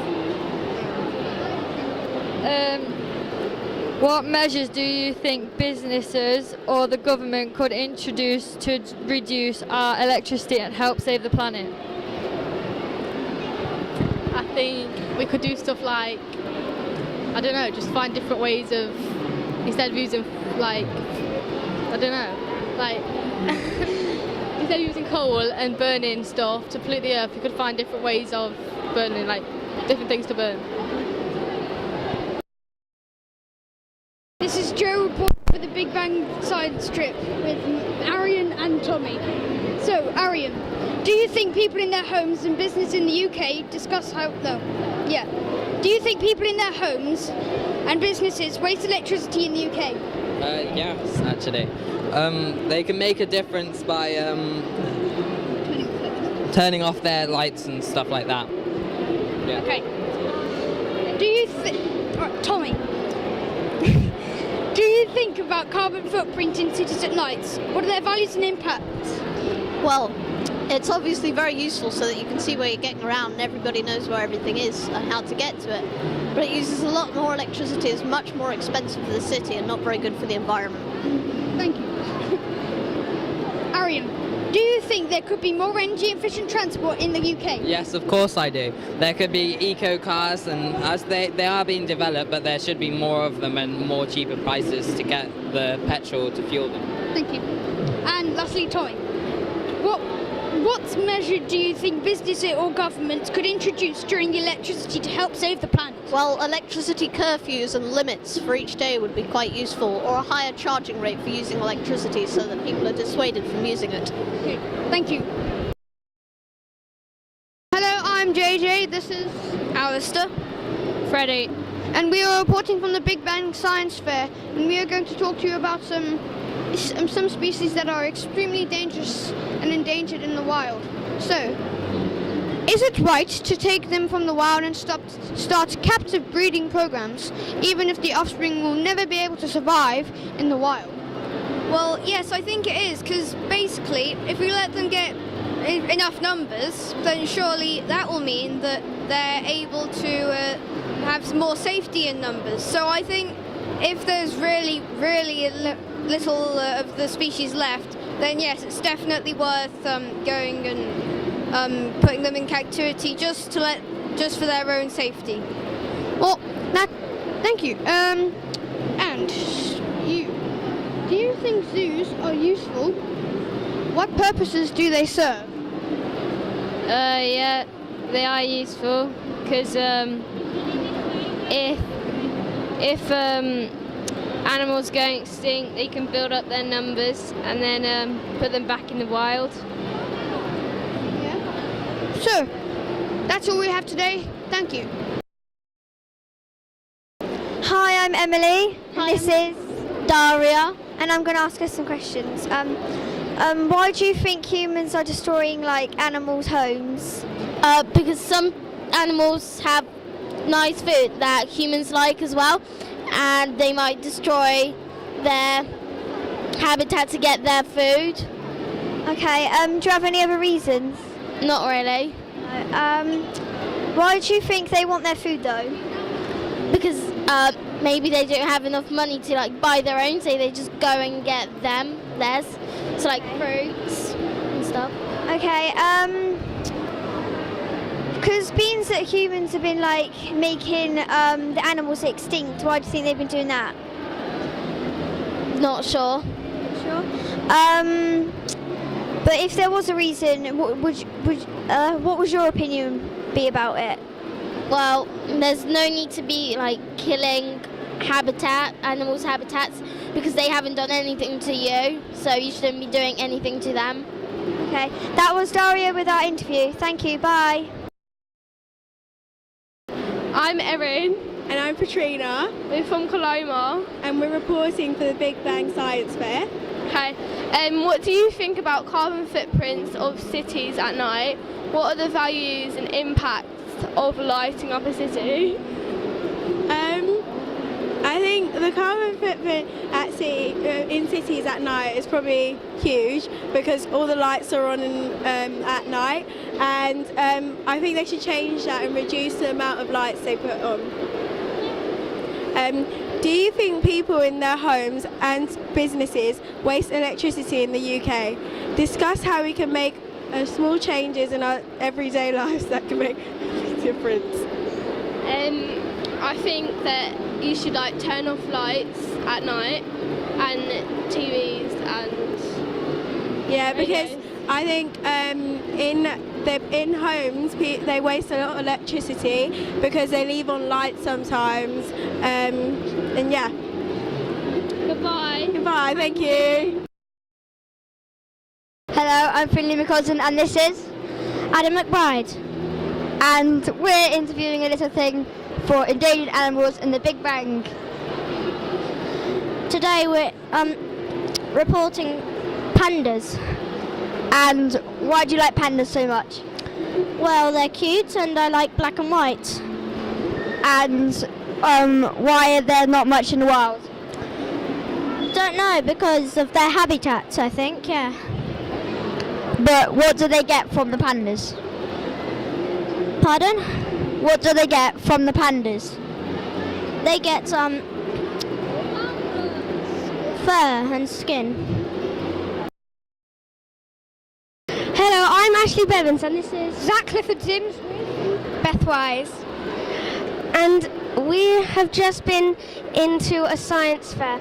Speaker 9: What measures do you think businesses or the government could introduce to reduce our electricity and help save the planet?
Speaker 14: I think we could do stuff like, I don't know, just find different ways of, instead of using instead of using coal and burning stuff to pollute the earth, you could find different ways of burning, different things to burn.
Speaker 8: This is Joe reporting for the Big Bang Science Trip with Arian and Tommy. So, Arian, do you think people in their homes and business in the UK do you think people in their homes and businesses waste electricity in the UK?
Speaker 24: Yes, actually. They can make a difference by turning off their lights and stuff like that. Yeah.
Speaker 8: Okay. Do you think... Tommy. Do you think about carbon footprint in cities at night? What are their values and impacts?
Speaker 11: Well, it's obviously very useful so that you can see where you're getting around and everybody knows where everything is and how to get to it. But it uses a lot more electricity, it's much more expensive for the city and not very good for the environment.
Speaker 8: Thank you.
Speaker 5: Darian, do you think there could be more energy efficient transport in the UK?
Speaker 24: Yes, of course I do. There could be eco cars, and as they are being developed, but there should be more of them and more cheaper prices to get the petrol to fuel them.
Speaker 5: Thank you. And lastly, Tommy, what measure do you think businesses or governments could introduce during the electricity to help save the planet?
Speaker 7: Well, electricity curfews and limits for each day would be quite useful, or a higher charging rate for using electricity so that people are dissuaded from using it.
Speaker 5: Okay, thank you.
Speaker 8: Hello, I'm JJ. This is
Speaker 22: Alistair.
Speaker 8: Freddie. And we are reporting from the Big Bang Science Fair, and we are going to talk to you about some species that are extremely dangerous and endangered in the wild. So, is it right to take them from the wild and start captive breeding programs, even if the offspring will never be able to survive in the wild?
Speaker 5: Well, yes, I think it is, because basically, if we let them get enough numbers, then surely that will mean that they're able to have more safety in numbers. So I think if there's really little of the species left, then yes, it's definitely worth going and putting them in captivity just for their own safety.
Speaker 8: Well, thank you. And do you think zoos are useful? What purposes do they serve?
Speaker 9: Yeah, they are useful because if animals going extinct, they can build up their numbers and then put them back in the wild.
Speaker 8: Yeah. So, that's all we have today. Thank you.
Speaker 10: Hi, I'm Emily. This is Daria, and I'm going to ask her some questions. Why do you think humans are destroying animals' homes?
Speaker 2: Because some animals have nice food that humans like as well, and they might destroy their habitat to get their food.
Speaker 10: Okay, do you have any other reasons?
Speaker 2: Not really.
Speaker 10: Why do you think they want their food though?
Speaker 2: Because maybe they don't have enough money to buy their own, so they just go and get theirs. So fruits and stuff.
Speaker 10: Okay, because being that humans have been making the animals extinct, why do you think they've been doing that?
Speaker 2: Not sure.
Speaker 10: But if there was a reason, what would your opinion be about it?
Speaker 2: Well, there's no need to be killing animals' habitats, because they haven't done anything to you, so you shouldn't be doing anything to them.
Speaker 10: Okay, that was Daria with our interview. Thank you, bye.
Speaker 1: I'm Erin. And I'm Katrina. We're from Coloma. And we're reporting for the Big Bang Science Fair. Okay. What do you think about carbon footprints of cities at night? What are the values and impacts of lighting up a city? I think the carbon footprint in cities at night is probably huge, because all the lights are on at night, and I think they should change that and reduce the amount of lights they put on. Do you think people in their homes and businesses waste electricity in the UK? Discuss how we can make small changes in our everyday lives that can make a difference. I think that you should turn off lights at night and TVs and because I think in homes they waste a lot of electricity because they leave on lights sometimes, and yeah. Goodbye, thank you.
Speaker 10: Hello, I'm Finley McCausland, and this is Adam McBride, and we're interviewing a little thing for endangered animals in the Big Bang. Today we're reporting pandas. And why do you like pandas so much?
Speaker 2: Well, they're cute and I like black and white.
Speaker 10: And why are there not much in the wild?
Speaker 2: Don't know, because of their habitats, I think, yeah.
Speaker 10: But what do they get from the pandas?
Speaker 2: Pardon?
Speaker 10: What do they get from the pandas?
Speaker 2: They get fur and skin.
Speaker 6: Ashley Bevins, and this is
Speaker 5: Zach Clifford Sims.
Speaker 6: Beth Wise. And we have just been into a science fair.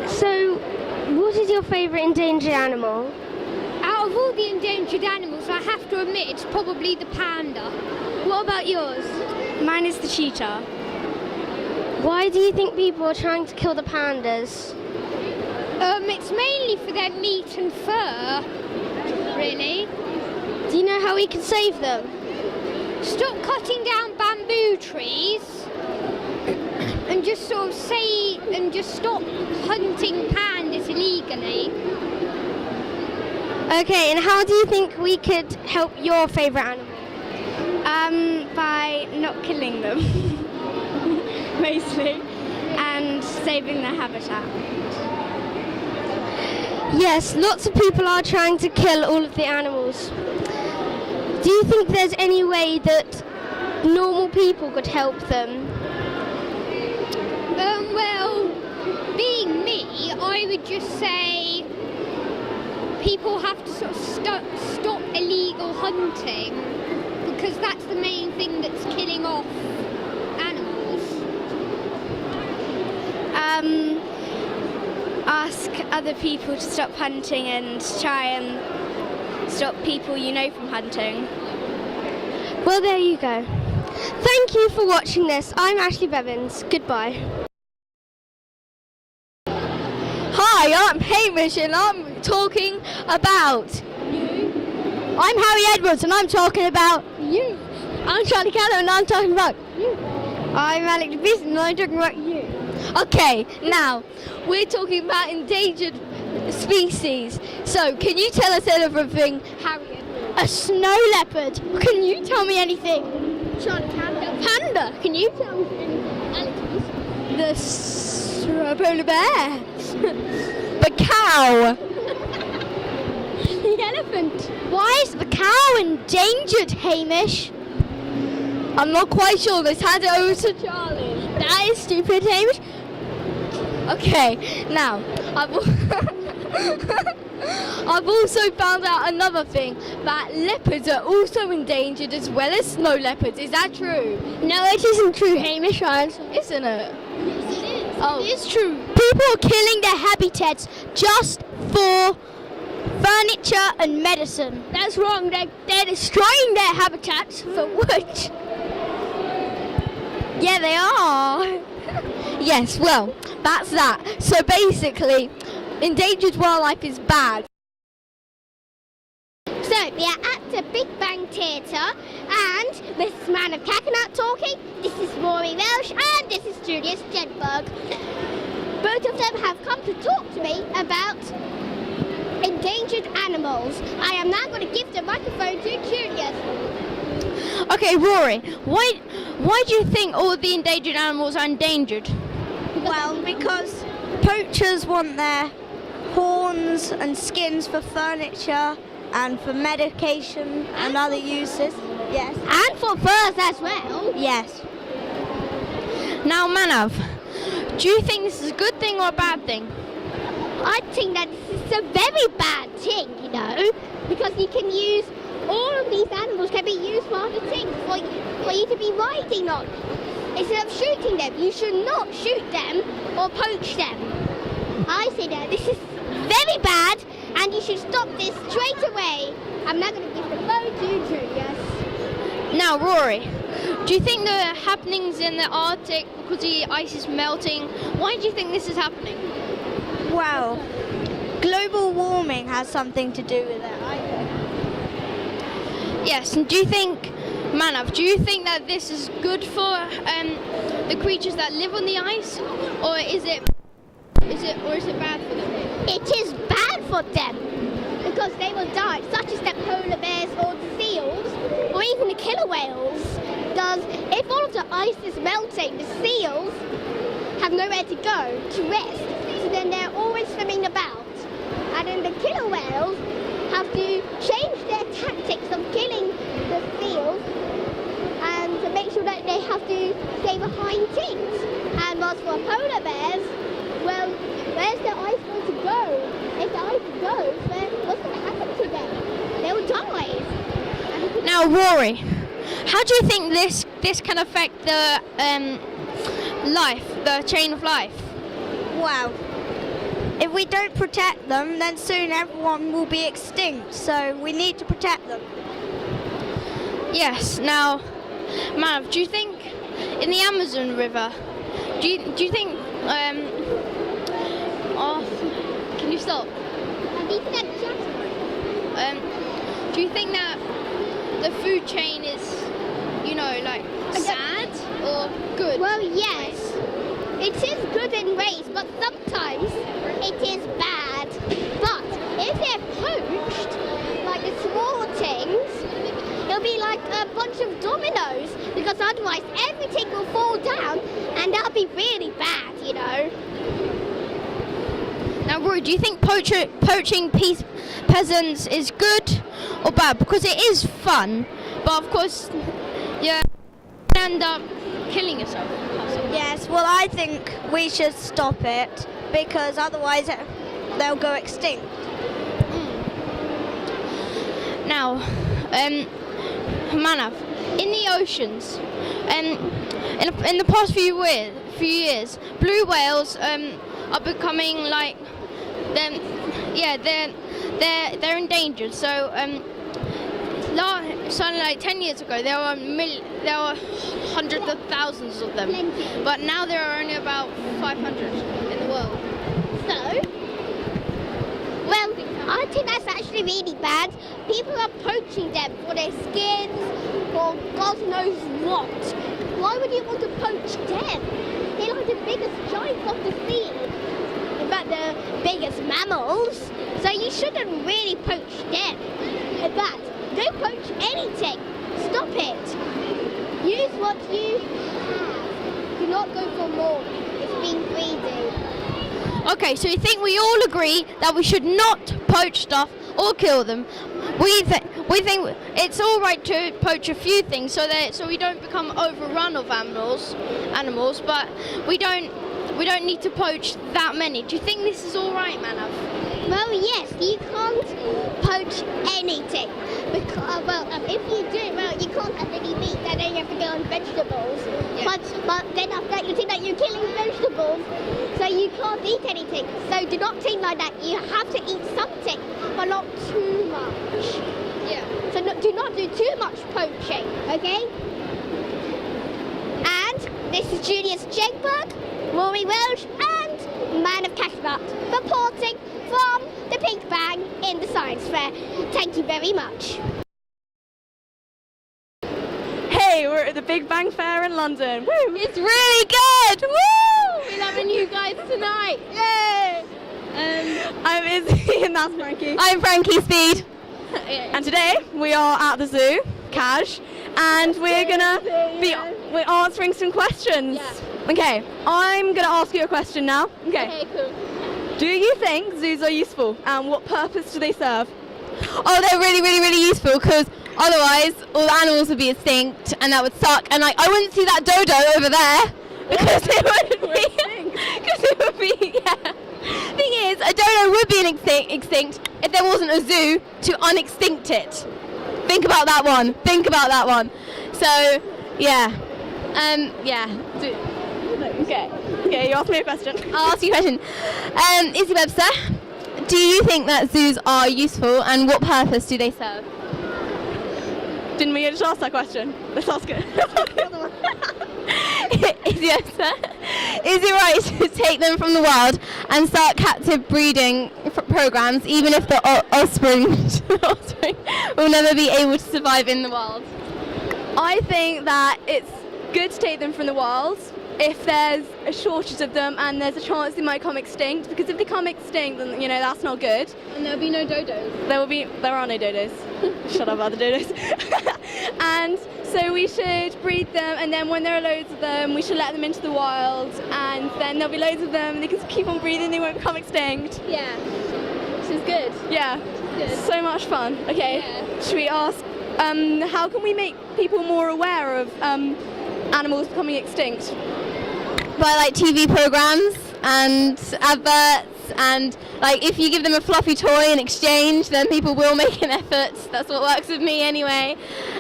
Speaker 6: So, what is your favourite endangered animal?
Speaker 5: Out of all the endangered animals, I have to admit it's probably the panda. What about yours?
Speaker 6: Mine is the cheetah. Why do you think people are trying to kill the pandas?
Speaker 5: It's mainly for their meat and fur, really.
Speaker 6: Do you know how we can save them?
Speaker 5: Stop cutting down bamboo trees and just sort of stop hunting pandas illegally.
Speaker 6: Okay, and how do you think we could help your favourite animal?
Speaker 13: By not killing them, mostly, and saving their habitat.
Speaker 6: Yes, lots of people are trying to kill all of the animals. Do you think there's any way that normal people could help them?
Speaker 5: Well, being me, I would just say people have to sort of stop illegal hunting, because that's the main thing that's killing off animals.
Speaker 13: Ask other people to stop hunting and try and stop people you know from hunting.
Speaker 6: Well, there you go. Thank you for watching this. I'm Ashley Bevins. Goodbye.
Speaker 15: Hi, I'm Hamish and I'm talking about you. I'm Harry Edwards and I'm talking about you. I'm Charlie Callow and I'm talking about you.
Speaker 13: I'm Alec DeBeast and I'm talking about you.
Speaker 15: Okay, now we're talking about endangered species. So, can you tell us anything, Harry Edwards?
Speaker 6: A snow leopard. Can you tell me anything?
Speaker 15: Charlie Callow. Panda. Can you tell me anything? The polar bear. The cow.
Speaker 6: The elephant. Why is the cow endangered, Hamish?
Speaker 15: I'm not quite sure. Let's hand it over to Charlie.
Speaker 6: That is stupid, Hamish.
Speaker 15: Okay, now, I've also found out another thing, that leopards are also endangered as well as snow leopards. Is that true?
Speaker 6: No, it isn't true, Hamish.
Speaker 15: Isn't it?
Speaker 6: Yes, it is.
Speaker 15: Oh.
Speaker 6: It is true. People are killing their habitats just for furniture and medicine.
Speaker 15: That's wrong.
Speaker 6: They're destroying their habitats for wood.
Speaker 15: Yeah, they are. Yes, well, that's that. So basically, endangered wildlife is bad.
Speaker 6: So, we are at the Big Bang Theatre, and this is Man of Cacanut talking, this is Rory Welsh, and this is Julius Jedberg. Both of them have come to talk to me about endangered animals. I am now going to give the microphone to Julius.
Speaker 15: Okay, Rory, why do you think all the endangered animals are endangered?
Speaker 13: Well, because poachers want their horns and skins for furniture and for medication and other uses. Yes.
Speaker 6: And for furs as well.
Speaker 13: Yes.
Speaker 15: Now, Manav, do you think this is a good thing or a bad thing?
Speaker 6: I think that this is a very bad thing, you know, because you can use, all of these animals can be used for other things, for you to be riding on. Instead of shooting them, you should not shoot them or poach them. I say that this is very bad and you should stop this straight away. I'm now going to give the phone to Julius.
Speaker 15: Now, Rory, do you think the happenings in the Arctic, because the ice is melting, why do you think this is happening?
Speaker 13: Well, global warming has something to do with it, I think.
Speaker 15: Yes, and do you think, Manav, do you think that this is good for the creatures that live on the ice, or is it bad for them?
Speaker 6: It is bad for them because they will die, such as the polar bears or the seals, or even the killer whales. If all of the ice is melting, the seals have nowhere to go to rest, so then they're always swimming about, and then the killer whales have to change their tactics of killing the seals and to make sure that they have to stay behind things. And as for polar bears, well, where's the ice going to go? If the ice goes, then what's going to happen to them? They'll die.
Speaker 15: Now, Rory, how do you think this can affect the the chain of life?
Speaker 13: Well, if we don't protect them, then soon everyone will be extinct. So we need to protect them.
Speaker 15: Yes. Now, Manav, do you think in the Amazon River, do you think can you stop? Do you think that the food chain is, sad or good?
Speaker 6: Well, yes. It is good in ways, but sometimes it is bad. But if they're poached, like the small things, it'll be like a bunch of dominoes, because otherwise everything will fall down, and that'll be really bad,
Speaker 15: Now, Roy, do you think poaching peasants is good or bad? Because it is fun, but of course, you end up killing yourself.
Speaker 13: Yes, well, I think we should stop it, because otherwise they'll go extinct.
Speaker 15: Now, Manav, in the oceans, in the past few years, blue whales are becoming like they're endangered. So like 10 years ago, there were hundreds of thousands of them, but now there are only about 500 in the world.
Speaker 6: Well, I think that's actually really bad. People are poaching them for their skins or God knows what. Why would you want to poach them? They're like the biggest giants of the sea. In fact, the biggest mammals. So you shouldn't really poach them. But don't poach anything. Stop it. Use what you have. Do not go for more. It's being greedy.
Speaker 15: Okay, so you think we all agree that we should not poach stuff or kill them. We think it's all right to poach a few things so we don't become overrun of animals, but we don't need to poach that many. Do you think this is all right, Manav?
Speaker 6: Well, yes, you can't poach anything. Because, if you do it, well, you can't have any meat, and then you have to go on vegetables.
Speaker 15: Yeah.
Speaker 6: But then after that, you think that you're killing vegetables, so you can't eat anything. So do not think like that. You have to eat something, but not too much.
Speaker 15: Yeah.
Speaker 6: So do not do too much poaching, okay? And this is Julius Jegberg, Rory Welsh, and Man of Cashbat reporting from the Big Bang in the Science Fair. Thank you very much.
Speaker 12: Hey, we're at the Big Bang Fair in London. Woo!
Speaker 15: It's really good! Woo!
Speaker 12: We're loving you guys tonight. Yay! I'm Izzy and that's Frankie.
Speaker 15: I'm Frankie Speed.
Speaker 12: And today we are at the zoo, Cash, and we're we're answering some questions. Yeah. Okay, I'm gonna ask you a question now. Okay,
Speaker 15: cool.
Speaker 12: Do you think zoos are useful, and what purpose do they serve?
Speaker 15: Oh, they're really, really, really useful, because otherwise all the animals would be extinct and that would suck, and I wouldn't see that dodo over there because it would be yeah. Thing is, a dodo would be extinct if there wasn't a zoo to unextinct it. Think about that one. So yeah,
Speaker 12: Okay, you asked me a question.
Speaker 15: I'll ask you a question. Izzy Webster, do you think that zoos are useful, and what purpose do they serve?
Speaker 12: Didn't we just ask that question? Let's ask it.
Speaker 15: Izzy Webster, is it right to take them from the wild and start captive breeding programs, even if the offspring will never be able to survive in the wild?
Speaker 12: I think that it's good to take them from the wild if there's a shortage of them and there's a chance they might come extinct, because if they come extinct, then that's not good.
Speaker 15: And there'll be no dodos.
Speaker 12: There are no dodos. Shut up about the dodos. And so we should breed them, and then when there are loads of them, we should let them into the wild, and then there'll be loads of them, and they can keep on breeding, they won't become extinct.
Speaker 15: Yeah. This is good.
Speaker 12: Yeah.
Speaker 15: Good.
Speaker 12: So much fun. Okay.
Speaker 15: Yeah.
Speaker 12: Should we ask, how can we make people more aware of animals becoming extinct?
Speaker 15: By like TV programs and adverts and like if you give them a fluffy toy in exchange, then people will make an effort. That's what works with me anyway.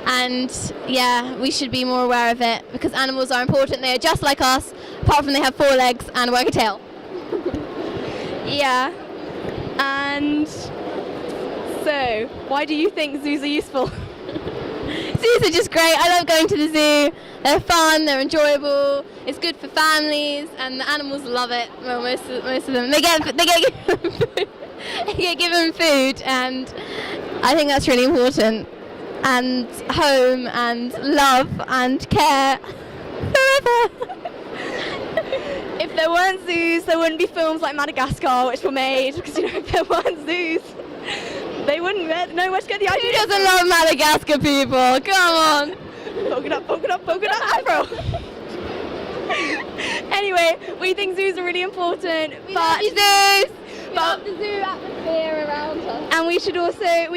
Speaker 15: And yeah, we should be more aware of it because animals are important. They are just like us, apart from they have 4 legs and work a tail.
Speaker 12: Yeah. And so, why do you think zoos are useful?
Speaker 15: Zoos are just great. I love going to the zoo. They're fun, they're enjoyable, it's good for families, and the animals love it. Well, most of them. They get given food, and I think that's really important. And home, and love, and care forever.
Speaker 12: If there weren't zoos, there wouldn't be films like Madagascar, which were made, because if there weren't zoos, they wouldn't know where to get the ideas.
Speaker 15: Who doesn't love Madagascar people? Come on.
Speaker 12: Poke it up, Afro. Anyway, we think zoos are really important.
Speaker 15: We love zoos.
Speaker 12: We love the zoo atmosphere around us. And we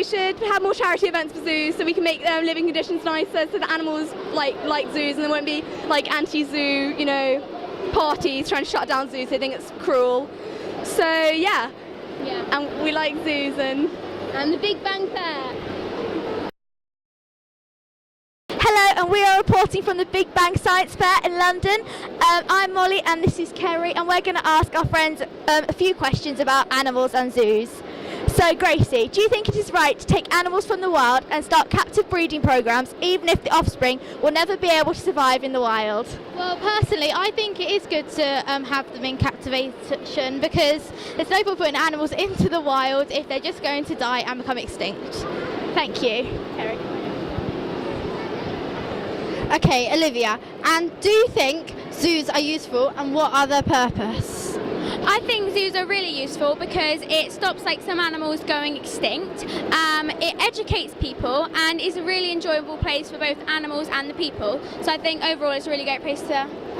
Speaker 12: should have more charity events for zoos so we can make living conditions nicer so the animals like zoos and there won't be like anti-zoo, parties trying to shut down zoos. They think it's cruel. So yeah. And we like zoos and
Speaker 15: the Big Bang Fair.
Speaker 17: Hello, and we are reporting from the Big Bang Science Fair in London. I'm Molly and this is Kerry, and we're going to ask our friends a few questions about animals and zoos. So Gracie, do you think it is right to take animals from the wild and start captive breeding programs even if the offspring will never be able to survive in the wild?
Speaker 5: Well, personally, I think it is good to have them in captivation because there's no point putting animals into the wild if they're just going to die and become extinct.
Speaker 17: Thank you. Kerry.
Speaker 15: Okay, Olivia, and do you think zoos are useful and what are their purpose?
Speaker 3: I think zoos are really useful because it stops some animals going extinct. It educates people and is a really enjoyable place for both animals and the people. So I think overall it's a really great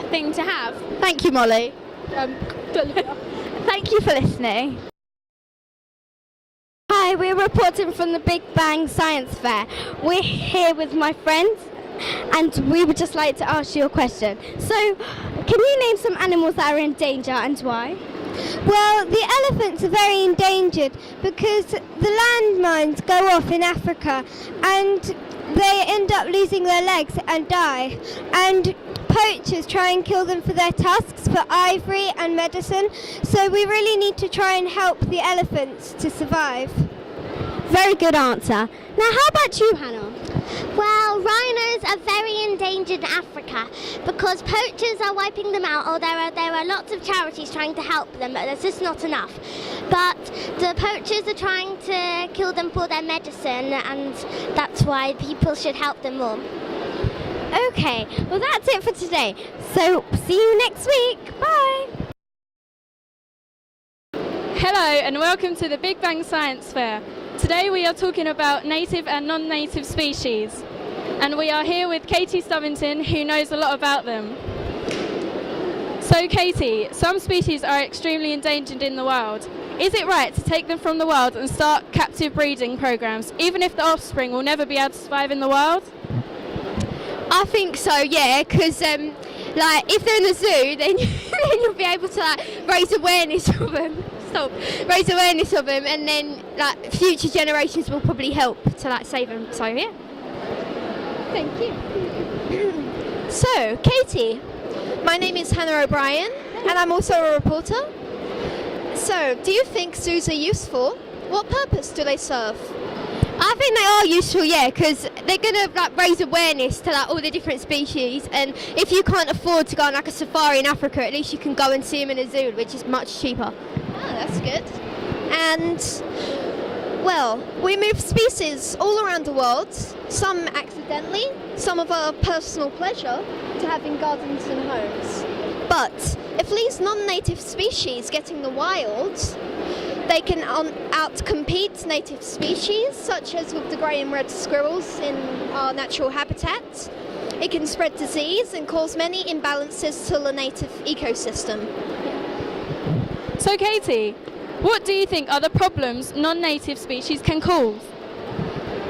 Speaker 3: thing to have.
Speaker 15: Thank you, Molly.
Speaker 17: Thank you for listening.
Speaker 6: Hi, we're reporting from the Big Bang Science Fair. We're here with my friends and we would just like to ask you a question. So, can you name some animals that are in danger and why?
Speaker 10: Well, the elephants are very endangered because the landmines go off in Africa and they end up losing their legs and die. And poachers try and kill them for their tusks, for ivory and medicine. So we really need to try and help the elephants to survive.
Speaker 6: Very good answer. Now, how about you, Hannah?
Speaker 10: Well, rhinos are very endangered in Africa because poachers are wiping them out, or there are lots of charities trying to help them, but there's just not enough. But the poachers are trying to kill them for their medicine, and that's why people should help them more.
Speaker 6: Okay, well that's it for today. So, see you next week. Bye!
Speaker 18: Hello and welcome to the Big Bang Science Fair. Today we are talking about native and non-native species. And we are here with Katie Stubbington, who knows a lot about them. So Katie, some species are extremely endangered in the wild. Is it right to take them from the wild and start captive breeding programs, even if the offspring will never be able to survive in the wild?
Speaker 15: I think so, yeah, because if they're in the zoo, then you'll be able to raise awareness of them. Raise awareness of them, and then future generations will probably help to save them. So yeah.
Speaker 6: Thank you.
Speaker 15: So Katie, my name is Hannah O'Brien, and I'm also a reporter. So, do you think zoos are useful? What purpose do they serve? I think they are useful, yeah, because they're going to raise awareness to all the different species, and if you can't afford to go on a safari in Africa, at least you can go and see them in a zoo, which is much cheaper.
Speaker 6: Oh, that's good. And, well, we move species all around the world, some accidentally, some of our personal pleasure, to have in gardens and homes. But if these non-native species get in the wild, they can outcompete native species, such as with the grey and red squirrels in our natural habitat. It can spread disease and cause many imbalances to the native ecosystem.
Speaker 18: So Katie, what do you think are the problems non-native species can cause?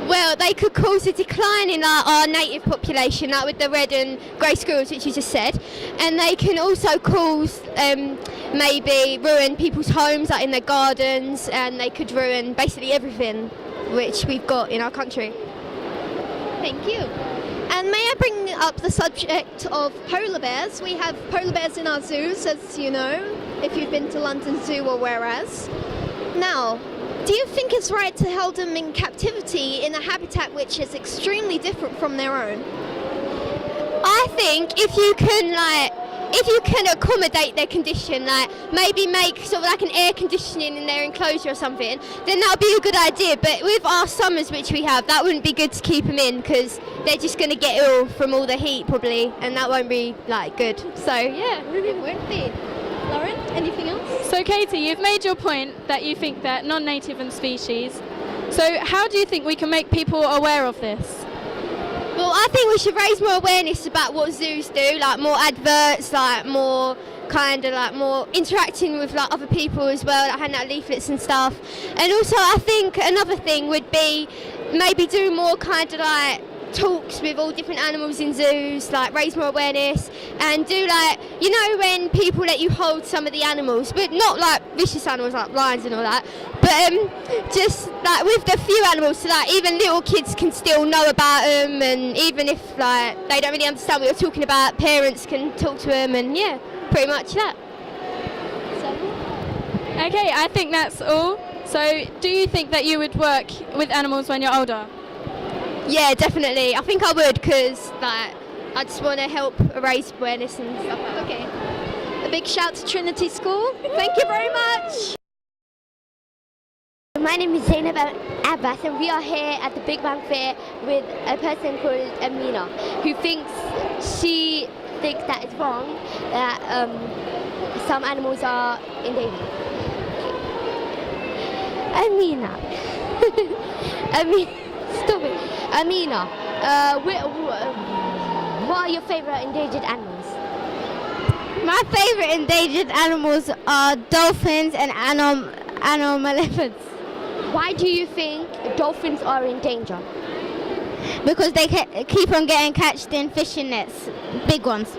Speaker 4: Well, they could cause a decline in our native population, like with the red and grey squirrels, which you just said, and they can also cause maybe ruin people's homes, like in their gardens, and they could ruin basically everything which we've got in our country.
Speaker 17: Thank you. And may I bring up the subject of polar bears? We have polar bears in our zoos, as you know, if you've been to London Zoo or whereas. Now, do you think it's right to hold them in captivity in a habitat which is extremely different from their own?
Speaker 4: I think if you can accommodate their condition, like maybe make sort of like an air conditioning in their enclosure or something, then that would be a good idea. But with our summers which we have, that wouldn't be good to keep them in because they're just going to get ill from all the heat probably, and that won't be like good. So yeah,
Speaker 17: it won't be. Lauren, anything else?
Speaker 18: So Katie, you've made your point that you think that non-native and species. So how do you think we can make people aware of this?
Speaker 4: Well, I think we should raise more awareness about what zoos do, like more adverts, like more kind of like more interacting with like other people as well, like handing out leaflets and stuff. And also I think another thing would be maybe do more kind of like talks with all different animals in zoos, like raise more awareness, and do like, you know, when people let you hold some of the animals, but not like vicious animals like lions and all that, but just like with the few animals, so that even little kids can still know about them, and even if like they don't really understand what you're talking about, parents can talk to them, and yeah, pretty much that.
Speaker 18: Okay, I think that's all. So do you think that you would work with animals when you're older?
Speaker 4: Yeah, definitely. I think I would, because like, I just want to help raise awareness and stuff like that.
Speaker 17: Okay. A big shout to Trinity School. Thank you very much.
Speaker 10: My name is Zainab Abbas, and we are here at the Big Bang Fair with a person called Amina, who thinks that it's wrong that some animals are endangered. Amina. Stop it. Amina, what are your favourite endangered animals?
Speaker 4: My favourite endangered animals are dolphins and elephants.
Speaker 10: Why do you think dolphins are in danger?
Speaker 4: Because they keep on getting catched in fishing nets, big ones.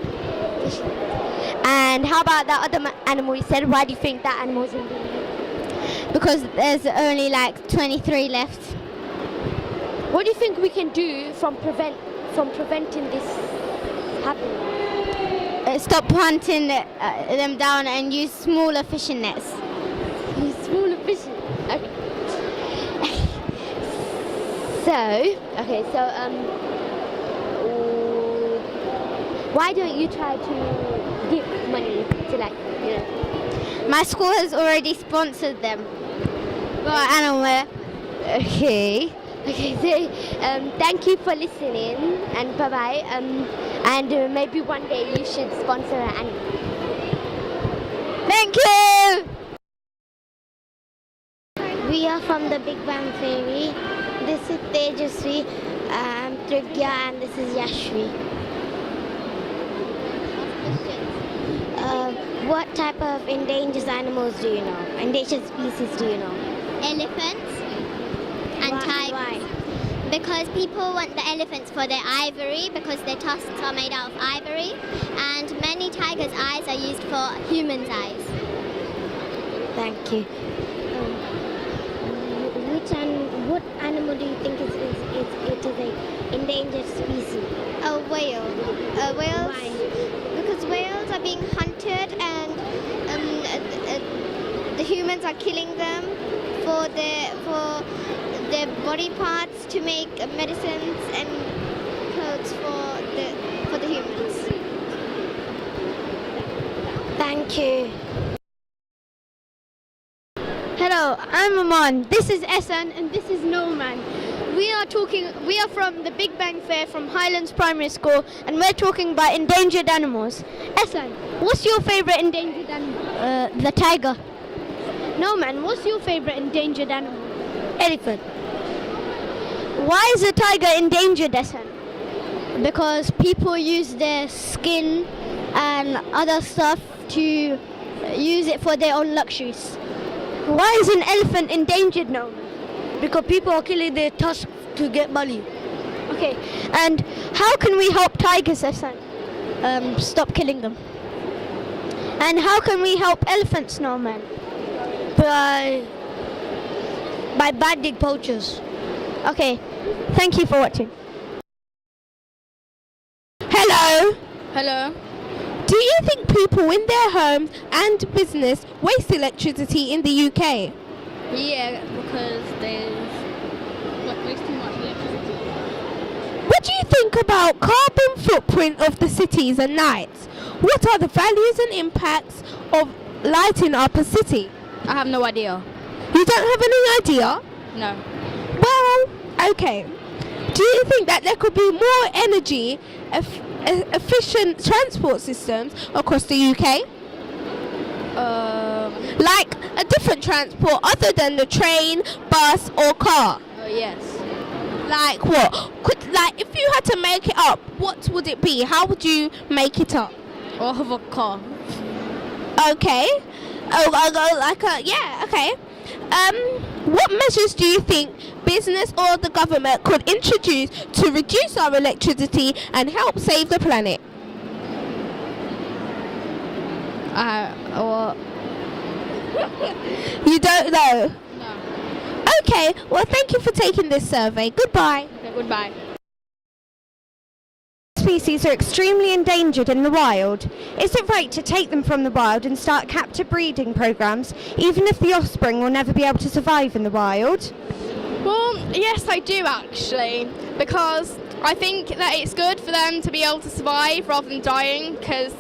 Speaker 10: And how about that other animal you said? Why do you think that animal's in danger?
Speaker 4: Because there's only like 23 left.
Speaker 10: What do you think we can do from preventing this happening?
Speaker 4: Stop hunting them down and use smaller fishing nets.
Speaker 10: Use smaller fishing. Okay. Why don't you try to give money to, like, you know?
Speaker 4: My school has already sponsored them. Well, animal.
Speaker 10: Okay. Okay, so thank you for listening, and bye-bye. And maybe one day you should sponsor an animal.
Speaker 4: Thank you!
Speaker 10: We are from the Big Bang Theory. This is Tejaswi, Trigya, and this is Yashvi. What type of endangered animals do you know? Endangered species do you know?
Speaker 16: Elephants and tigers.
Speaker 10: Why?
Speaker 16: Because people want the elephants for their ivory, because their tusks are made out of ivory, and many tigers' eyes are used for humans' eyes.
Speaker 10: Thank you. What animal do you think it is an endangered species?
Speaker 16: A whale. Whales.
Speaker 10: Why?
Speaker 16: Because whales are being hunted, and the humans are killing them for their body parts to make medicines and clothes for the humans.
Speaker 10: Thank you.
Speaker 17: Hello, I'm Aman. This is Esan, and this is Noman. We are from the Big Bang Fair from Highlands Primary School, and we're talking about endangered animals. Esan, what's your favorite endangered animal?
Speaker 4: The tiger.
Speaker 17: Noman, what's your favorite endangered animal?
Speaker 4: Elephant.
Speaker 17: Why is a tiger endangered, Esan?
Speaker 4: Because people use their skin and other stuff to use it for their own luxuries.
Speaker 17: Why is an elephant endangered, Noman?
Speaker 13: Because people are killing their tusks to get money.
Speaker 17: Okay, and how can we help tigers this time?
Speaker 10: Stop killing them.
Speaker 17: And how can we help elephants, Norman?
Speaker 13: By banning poachers.
Speaker 17: Okay, thank you for watching.
Speaker 1: Hello.
Speaker 12: Hello.
Speaker 1: Do you think people in their homes and business waste electricity in the UK?
Speaker 5: Yeah, because there's waste too much electricity.
Speaker 1: What do you think about carbon footprint of the cities at night? What are the values and impacts of lighting up a city?
Speaker 12: I have no idea.
Speaker 1: You don't have any idea?
Speaker 12: No.
Speaker 1: Well, okay. Do you think that there could be more energy efficient transport systems across the UK? Like a different transport other than the train, bus or car?
Speaker 12: Yes.
Speaker 1: Like what? Like if you had to make it up, what would it be? How would you make it up?
Speaker 12: Or have a car.
Speaker 1: Okay. Okay. What measures do you think business or the government could introduce to reduce our electricity and help save the planet? You don't know?
Speaker 12: No.
Speaker 1: Okay, well thank you for taking this survey. Goodbye.
Speaker 12: Okay, goodbye.
Speaker 17: Species are extremely endangered in the wild. Is it right to take them from the wild and start captive breeding programs, even if the offspring will never be able to survive in the wild?
Speaker 12: Well, yes, I do actually, because I think that it's good for them to be able to survive rather than dying, because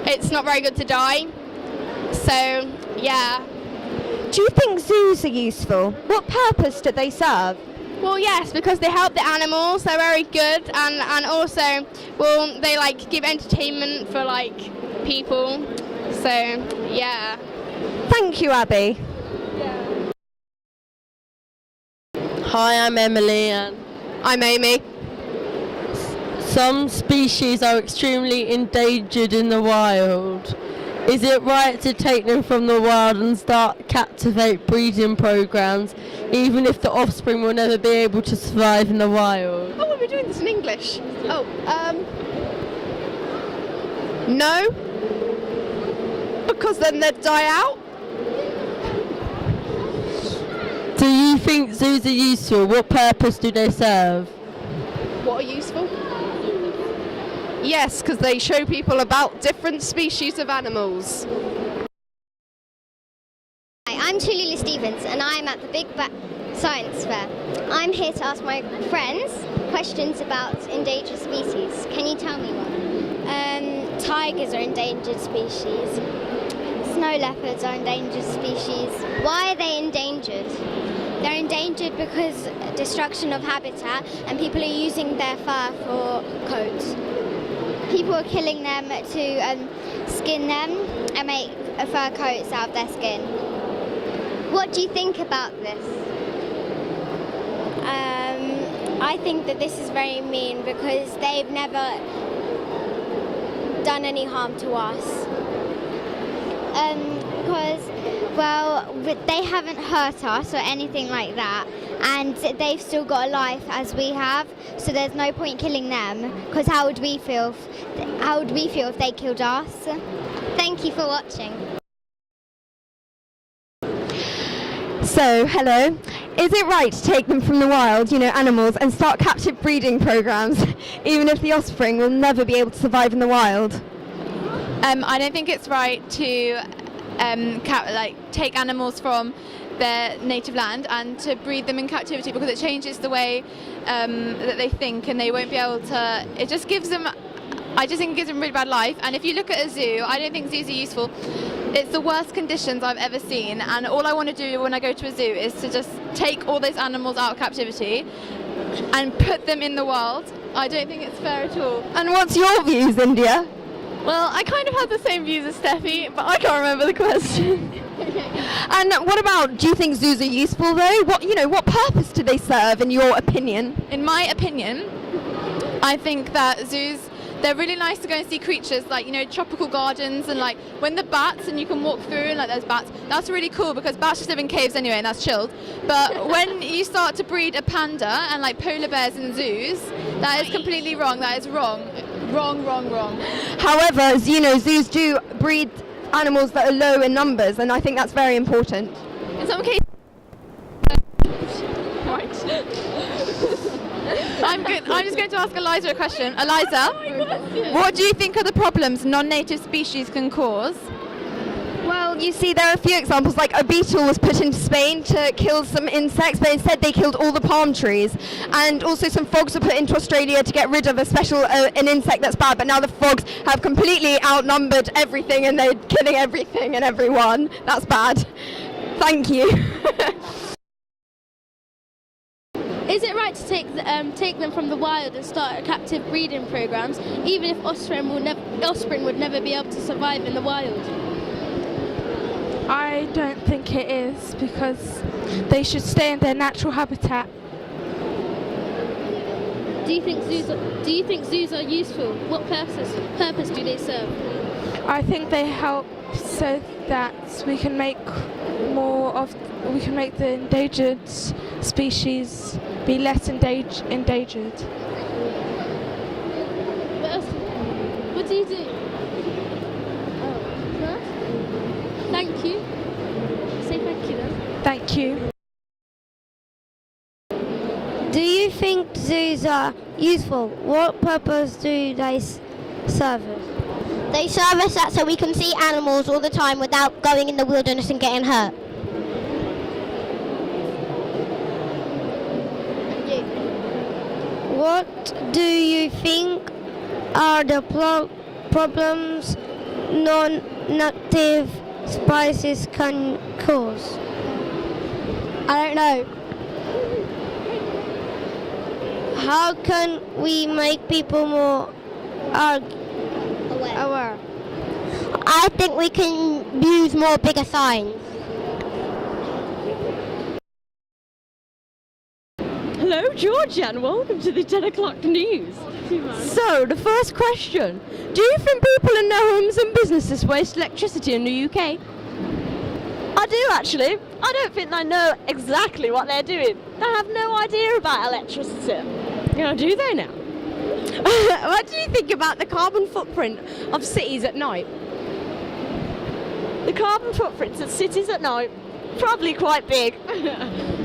Speaker 12: it's not very good to die. So, yeah.
Speaker 17: Do you think zoos are useful? What purpose do they serve?
Speaker 12: Well, yes, because they help the animals. They're very good, and also, well, they like give entertainment for like people. So, yeah.
Speaker 17: Thank you, Abby.
Speaker 19: Hi, I'm Emily and
Speaker 1: I'm Amy.
Speaker 19: Some species are extremely endangered in the wild. Is it right to take them from the wild and start captivate breeding programs, even if the offspring will never be able to survive in the wild?
Speaker 1: Oh, we're doing this in English. No. Because then they'd die out.
Speaker 19: Do you think zoos are useful? What purpose do they serve?
Speaker 1: What are useful? Yes, because they show people about different species of animals.
Speaker 16: Hi, I'm Julie Stevens and I'm at the Big Science Fair. I'm here to ask my friends questions about endangered species. Can you tell me one? Tigers are endangered species. Snow leopards are endangered species. Why are they endangered? They're endangered because destruction of habitat and people are using their fur for coats. People are killing them to skin them and make fur coats out of their skin. What do you think about this? I think that this is very mean because they've never done any harm to us. Because, well, they haven't hurt us or anything like that, and they've still got a life as we have, so there's no point killing them, because how would we feel if they killed us? Thank you for watching.
Speaker 17: So, hello. Is it right to take them from the wild, animals, and start captive breeding programs, even if the offspring will never be able to survive in the wild?
Speaker 3: I don't think it's right to take animals from their native land and to breed them in captivity, because it changes the way that they think, and they won't be able to. It just gives them. I just think it gives them a really bad life. And if you look at a zoo, I don't think zoos are useful. It's the worst conditions I've ever seen, and all I want to do when I go to a zoo is to just take all those animals out of captivity and put them in the wild. I don't think it's fair at all.
Speaker 17: And what's your views, India?
Speaker 3: Well, I kind of have the same views as Steffi, but I can't remember the question.
Speaker 17: And what about, do you think zoos are useful though? What purpose do they serve in your opinion?
Speaker 3: In my opinion, I think that zoos
Speaker 14: they're really nice to go and see creatures like, you know, tropical gardens, and like when the bats, and you can walk through and like there's bats. That's really cool because bats just live in caves anyway, and that's chilled. But when you start to breed a panda and like polar bears in zoos, that is completely wrong. That is wrong. Wrong.
Speaker 20: However, you know, zoos do breed animals that are low in numbers, and I think that's very important.
Speaker 14: In some cases. Right. I'm just going to ask Eliza a question. Eliza, what do you think are the problems non-native species can cause?
Speaker 20: Well, you see, there are a few examples, like a beetle was put into Spain to kill some insects, but instead they killed all the palm trees. And also some frogs were put into Australia to get rid of a special, an insect that's bad, but now the frogs have completely outnumbered everything and they're killing everything and everyone. That's bad. Thank you.
Speaker 8: Is it right to take them from the wild and start captive breeding programs, even if offspring would never be able to survive in the wild?
Speaker 22: I don't think it is, because they should stay in their natural habitat.
Speaker 8: Do you think zoos are useful? What purpose do they serve?
Speaker 22: I think they help so that we can make the endangered species be less endangered.
Speaker 8: What else? What do you do? Thank you. Say thank you then.
Speaker 22: Thank you.
Speaker 13: Do you think zoos are useful? What purpose do they serve us?
Speaker 6: They serve us that so we can see animals all the time without going in the wilderness and getting hurt.
Speaker 13: What do you think are the problems non-native species can cause?
Speaker 6: I don't know.
Speaker 13: How can we make people more aware?
Speaker 6: I think we can use more bigger signs.
Speaker 21: Hello, Georgia, and welcome to the 10 o'clock news.
Speaker 19: So, the first question. Do you think people in their homes and businesses waste electricity in the UK?
Speaker 21: I do, actually. I don't think they know exactly what they're doing. They have no idea about electricity.
Speaker 19: You know, do they now? What do you think about the carbon footprint of cities at night?
Speaker 21: The carbon footprints of cities at night, probably quite big.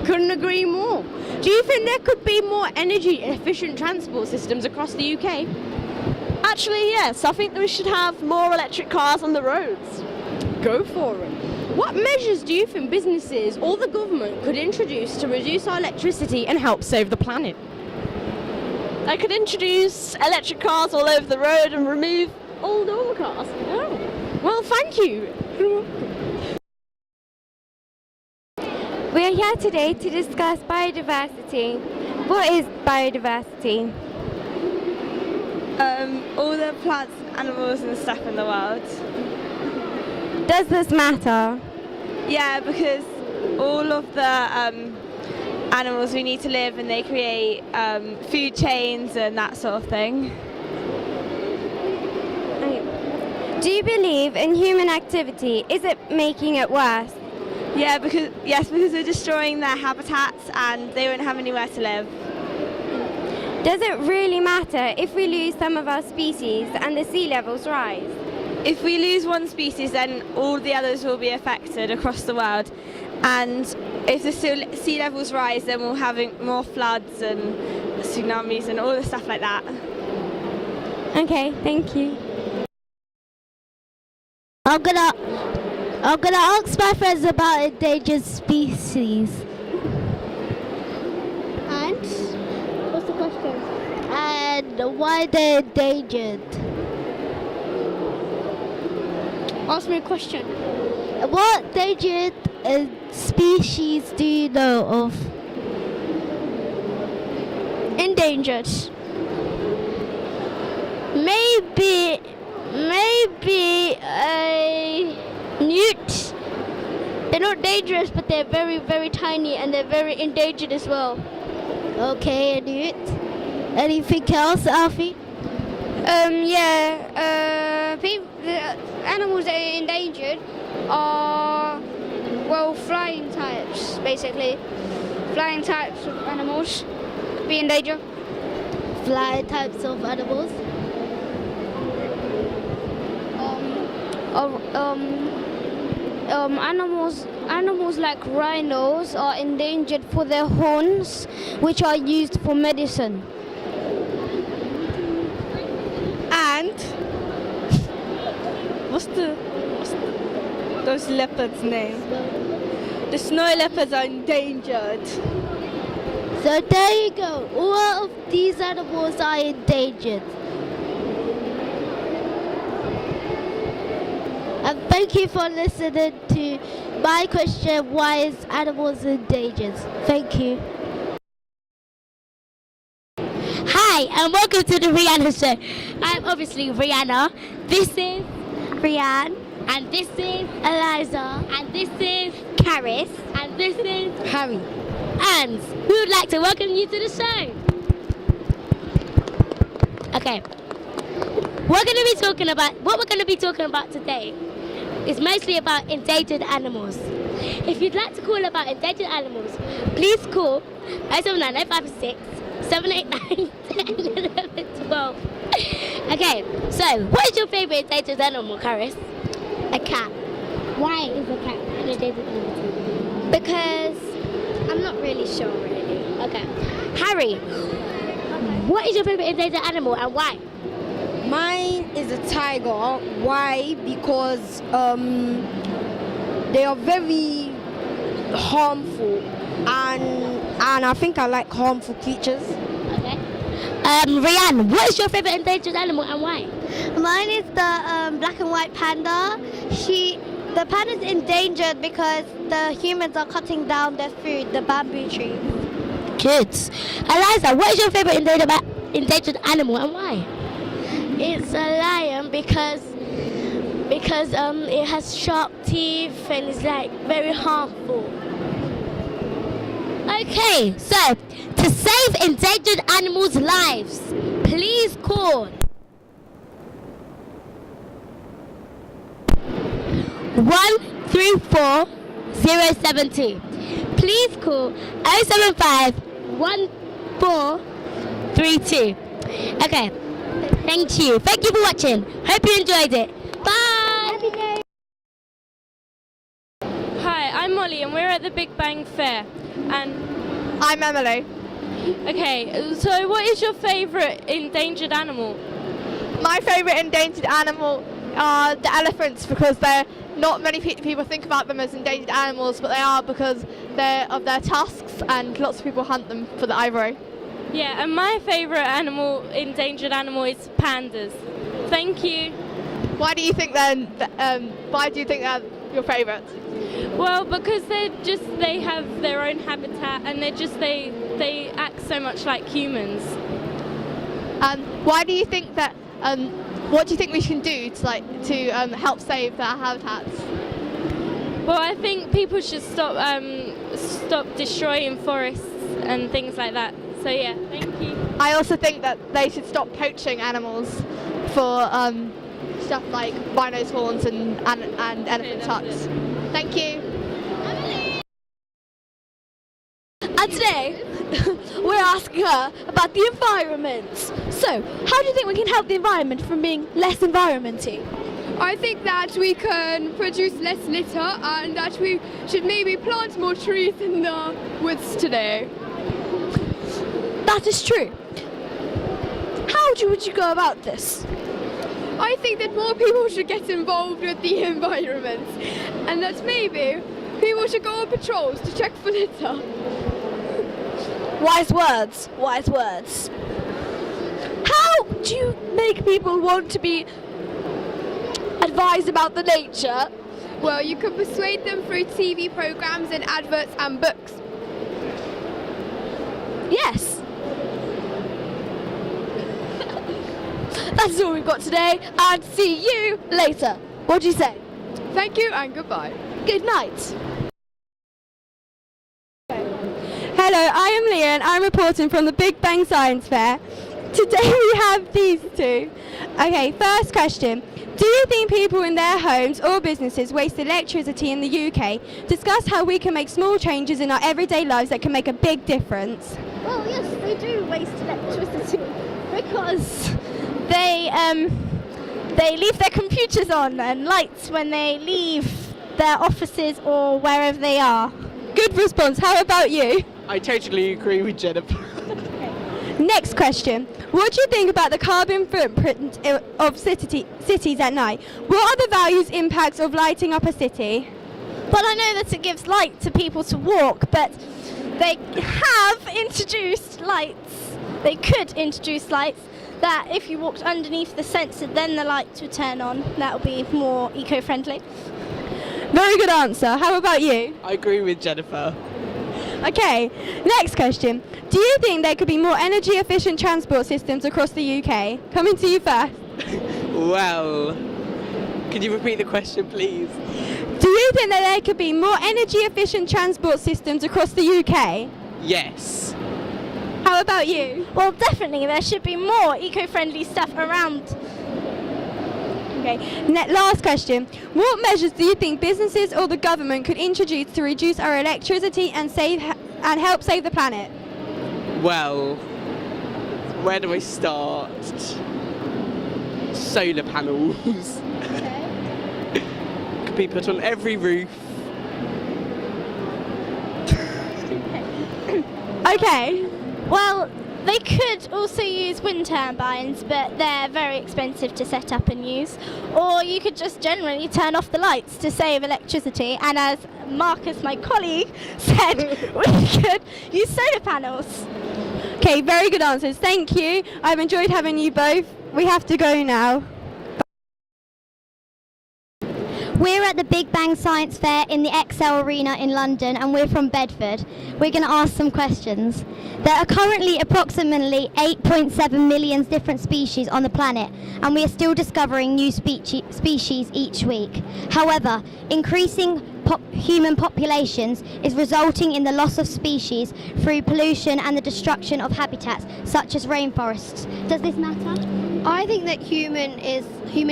Speaker 19: Couldn't agree more. Do you think there could be more energy efficient transport systems across the UK?
Speaker 21: Actually, yes. I think that we should have more electric cars on the roads.
Speaker 19: Go for it. What measures do you think businesses or the government could introduce to reduce our electricity and help save the planet?
Speaker 21: They could introduce electric cars all over the road and remove all normal cars.
Speaker 19: Oh. Well, thank you.
Speaker 20: We are here today to discuss biodiversity. What is biodiversity?
Speaker 23: All the plants, animals and stuff in the world.
Speaker 20: Does this matter?
Speaker 23: Yeah, because all of the animals we need to live, and they create food chains and that sort of thing.
Speaker 20: Do you believe in human activity? Is it making it worse?
Speaker 23: Yeah, because they're destroying their habitats and they won't have anywhere to live.
Speaker 20: Does it really matter if we lose some of our species and the sea levels rise?
Speaker 23: If we lose one species, then all the others will be affected across the world. And if the sea levels rise, then we'll have more floods and tsunamis and all the stuff like that.
Speaker 20: Okay, thank you.
Speaker 6: I'm gonna ask my friends about endangered species. And what's the question? And why they're endangered.
Speaker 8: Ask me a question.
Speaker 6: What endangered species do you know of?
Speaker 8: Endangered.
Speaker 6: Maybe newts.
Speaker 8: They're not dangerous, but they're very, very tiny, and they're very endangered as well.
Speaker 6: Okay, a newt. Anything else, Alfie?
Speaker 5: The animals that are endangered are, well, flying types, basically. Flying types of animals be in danger.
Speaker 2: Flying types of animals?
Speaker 5: Animals like rhinos are endangered for their horns, which are used for medicine.
Speaker 21: And what's those leopards' name? The snow leopards are endangered.
Speaker 2: So there you go. All of these animals are endangered. And thank you for listening to my question, why is animals endangered? Thank you. Hi, and welcome to the Rihanna Show. I'm obviously Rihanna. This is Rianne. And this is Eliza. And this is Karis. And this is Harry. And we would like to welcome you to the show. Okay. What we're going to be talking about today is mostly about endangered animals. If you'd like to call about endangered animals, please call 079 789 10 12. Okay, so what is your favourite endangered animal, Karis? A cat. Why is a cat an endangered animal?
Speaker 16: Because I'm not really sure, really.
Speaker 2: Okay. Harry, what is your favourite endangered animal and why?
Speaker 7: Mine is a tiger. Why? Because they are very harmful, and I think I like harmful creatures.
Speaker 2: Okay. Rianne, what is your favourite endangered animal and why?
Speaker 4: Mine is the black and white panda. The panda's endangered because the humans are cutting down their food, the bamboo trees.
Speaker 2: Kids. Eliza, what is your favourite endangered animal and why? It's a lion because it has sharp teeth and it's like very harmful. Okay, so to save endangered animals' lives, please call 134072. Please call 075 1432. Okay. Thank you. Thank you for watching. Hope you enjoyed it. Bye.
Speaker 18: Hi, I'm Molly and we're at the Big Bang Fair. And
Speaker 14: I'm Emily.
Speaker 18: Okay, so what is your favourite endangered animal?
Speaker 14: My favourite endangered animal are the elephants, because they're not many people think about them as endangered animals, but they are because of their tusks, and lots of people hunt them for the ivory.
Speaker 18: Yeah, and my favourite endangered animal is pandas. Thank you.
Speaker 14: Why do you think they're your favourite?
Speaker 18: Well, because they have their own habitat, and they act so much like humans.
Speaker 14: Why do you think that? What do you think we can do to help save their habitats?
Speaker 18: Well, I think people should stop destroying forests and things like that. So yeah, thank you.
Speaker 14: I also think that they should stop poaching animals for stuff like rhino's horns and elephant tusks. Thank you.
Speaker 17: And today, we're asking her about the environment. So, how do you think we can help the environment from being less environmental?
Speaker 12: I think that we can produce less litter and that we should maybe plant more trees in the woods today.
Speaker 17: That is true. How would you go about this?
Speaker 12: I think that more people should get involved with the environment and that maybe people should go on patrols to check for litter.
Speaker 17: Wise words, wise words. How do you make people want to be advised about the nature?
Speaker 12: Well, you can persuade them through TV programs and adverts and books.
Speaker 17: Yes. That's all we've got today, and see you later. What do you say?
Speaker 12: Thank you and goodbye.
Speaker 17: Good night.
Speaker 21: Hello, I am Leah and I'm reporting from the Big Bang Science Fair.
Speaker 17: today we have these two. Okay, first question. Do you think people in their homes or businesses waste electricity in the UK? Discuss how we can make small changes in our everyday lives that can make a big difference.
Speaker 6: Well, yes, they do waste electricity because
Speaker 17: they leave their computers on and lights when they leave their offices or wherever they are. Good response. How about you?
Speaker 9: I totally agree with Jennifer.
Speaker 17: Next question. What do you think about the carbon footprint of cities at night? What are the values impacts of lighting up a city?
Speaker 8: Well, I know that it gives light to people to walk, but they have introduced lights. They could introduce lights that if you walked underneath the sensor, then the lights would turn on. That would be more eco-friendly.
Speaker 17: Very good answer. How about you?
Speaker 9: I agree with Jennifer.
Speaker 17: Okay, next question. Do you think there could be more energy efficient transport systems across the UK? Coming to you first.
Speaker 9: Well, could you repeat the question, please?
Speaker 17: Do you think that there could be more energy efficient transport systems across the UK?
Speaker 9: Yes.
Speaker 17: How about you?
Speaker 8: Well, definitely. There should be more eco-friendly stuff around.
Speaker 17: Okay, last question. What measures do you think businesses or the government could introduce to reduce our electricity and help save the planet?
Speaker 9: Well, where do I start? Solar panels. Could be put on every roof.
Speaker 17: Okay.
Speaker 8: Well, they could also use wind turbines, but they're very expensive to set up and use. Or you could just generally turn off the lights to save electricity. And as Marcus, my colleague, said, we could use solar panels.
Speaker 17: Okay, very good answers. Thank you. I've enjoyed having you both. We have to go now.
Speaker 16: We're at the Big Bang Science Fair in the ExCeL Arena in London, and we're from Bedford. We're going to ask some questions. There are currently approximately 8.7 million different species on the planet, and we are still discovering new species each week. However, increasing human populations is resulting in the loss of species through pollution and the destruction of habitats, such as rainforests. Does this matter?
Speaker 4: I think that human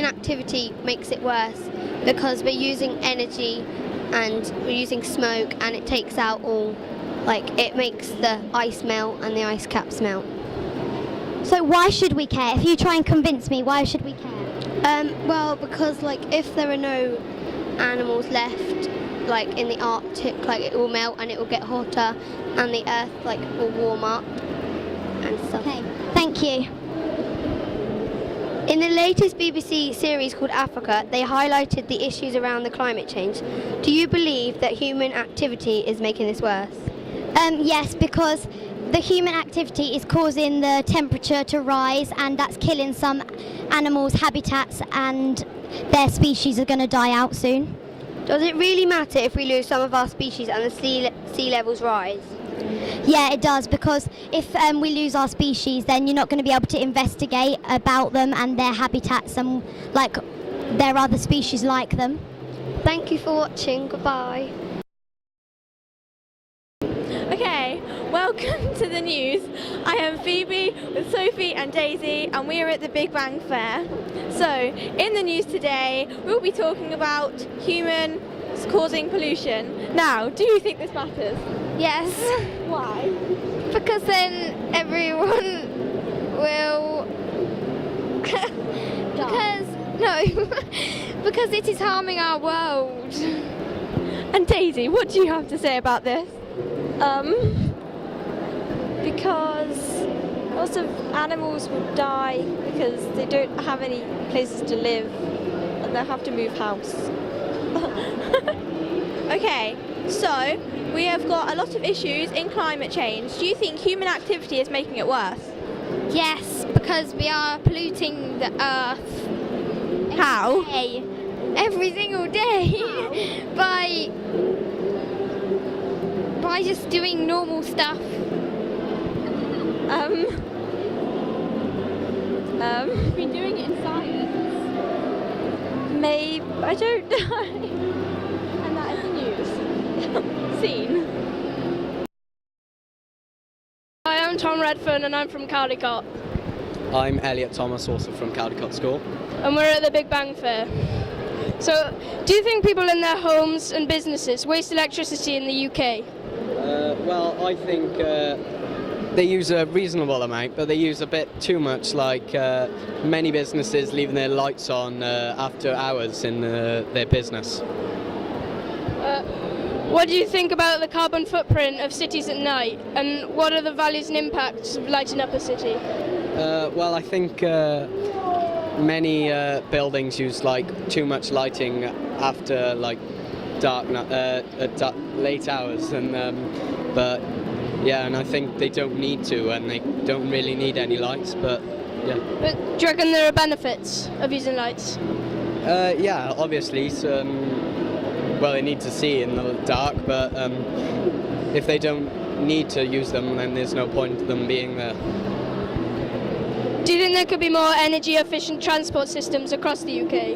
Speaker 4: activity makes it worse, because we're using energy and we're using smoke, and it takes out all, it makes the ice melt and the ice caps melt.
Speaker 16: So why should we care? If you try and convince me, why should we care?
Speaker 4: Well, because if there are no animals left, in the Arctic, it will melt and it will get hotter, and the earth will warm up and stuff.
Speaker 16: Okay, thank you.
Speaker 4: In the latest BBC series called Africa, they highlighted the issues around the climate change. Do you believe that human activity is making this worse?
Speaker 16: Yes, because the human activity is causing the temperature to rise, and that's killing some animals' habitats, and their species are going to die out soon.
Speaker 4: Does it really matter if we lose some of our species and the sea levels rise?
Speaker 16: Yeah, it does, because if we lose our species, then you're not going to be able to investigate about them and their habitats and there are other species like them.
Speaker 4: Thank you for watching. Goodbye.
Speaker 8: Okay, welcome to the news. I am Phoebe with Sophie and Daisy, and we are at the Big Bang Fair. So, in the news today, we'll be talking about humans causing pollution. Now, do you think this matters?
Speaker 5: Yes.
Speaker 8: Why?
Speaker 5: Because then everyone will... because it is harming our world.
Speaker 8: And Daisy, what do you have to say about this?
Speaker 23: Because lots of animals will die because they don't have any places to live and they'll have to move house.
Speaker 8: Okay, so we have got a lot of issues in climate change. Do you think human activity is making it worse?
Speaker 5: Yes, because we are polluting the earth.
Speaker 8: How?
Speaker 5: Every single day. By just doing normal stuff.
Speaker 8: We've been doing it in science.
Speaker 23: Maybe, I don't know.
Speaker 8: And that is the news. Scene.
Speaker 11: Hi, I'm Tom Redfern and I'm from Caldicott.
Speaker 10: I'm Elliot Thomas, also from Caldecott School.
Speaker 1: And we're at the Big Bang Fair. So, do you think people in their homes and businesses waste electricity in the UK?
Speaker 10: Well, I think they use a reasonable amount, but they use a bit too much, like many businesses leaving their lights on after hours in their business.
Speaker 1: What do you think about the carbon footprint of cities at night, and what are the values and impacts of lighting up a city?
Speaker 10: Well, I think many buildings use like too much lighting after like late hours, and but yeah, and I think they don't need to, and they don't really need any lights, but yeah.
Speaker 1: But do you reckon there are benefits of using lights?
Speaker 10: Yeah, obviously. Well, they need to see in the dark, but if they don't need to use them, then there's no point in them being there.
Speaker 1: Do you think there could be more energy efficient transport systems across the UK?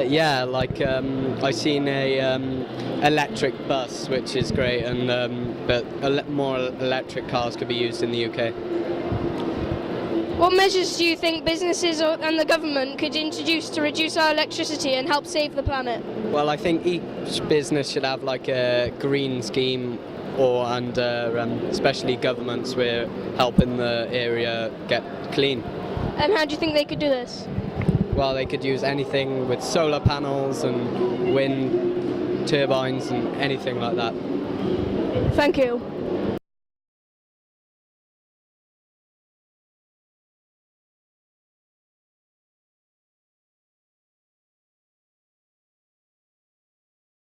Speaker 10: Yeah, like I've seen a electric bus, which is great, and but more electric cars could be used in the UK.
Speaker 1: What measures do you think businesses and the government could introduce to reduce our electricity and help save the planet?
Speaker 10: Well, I think each business should have like a green scheme, and especially governments where helping the area get clean.
Speaker 1: And how do you think they could do this?
Speaker 10: Well, they could use anything with solar panels and wind turbines and anything like that.
Speaker 1: Thank you.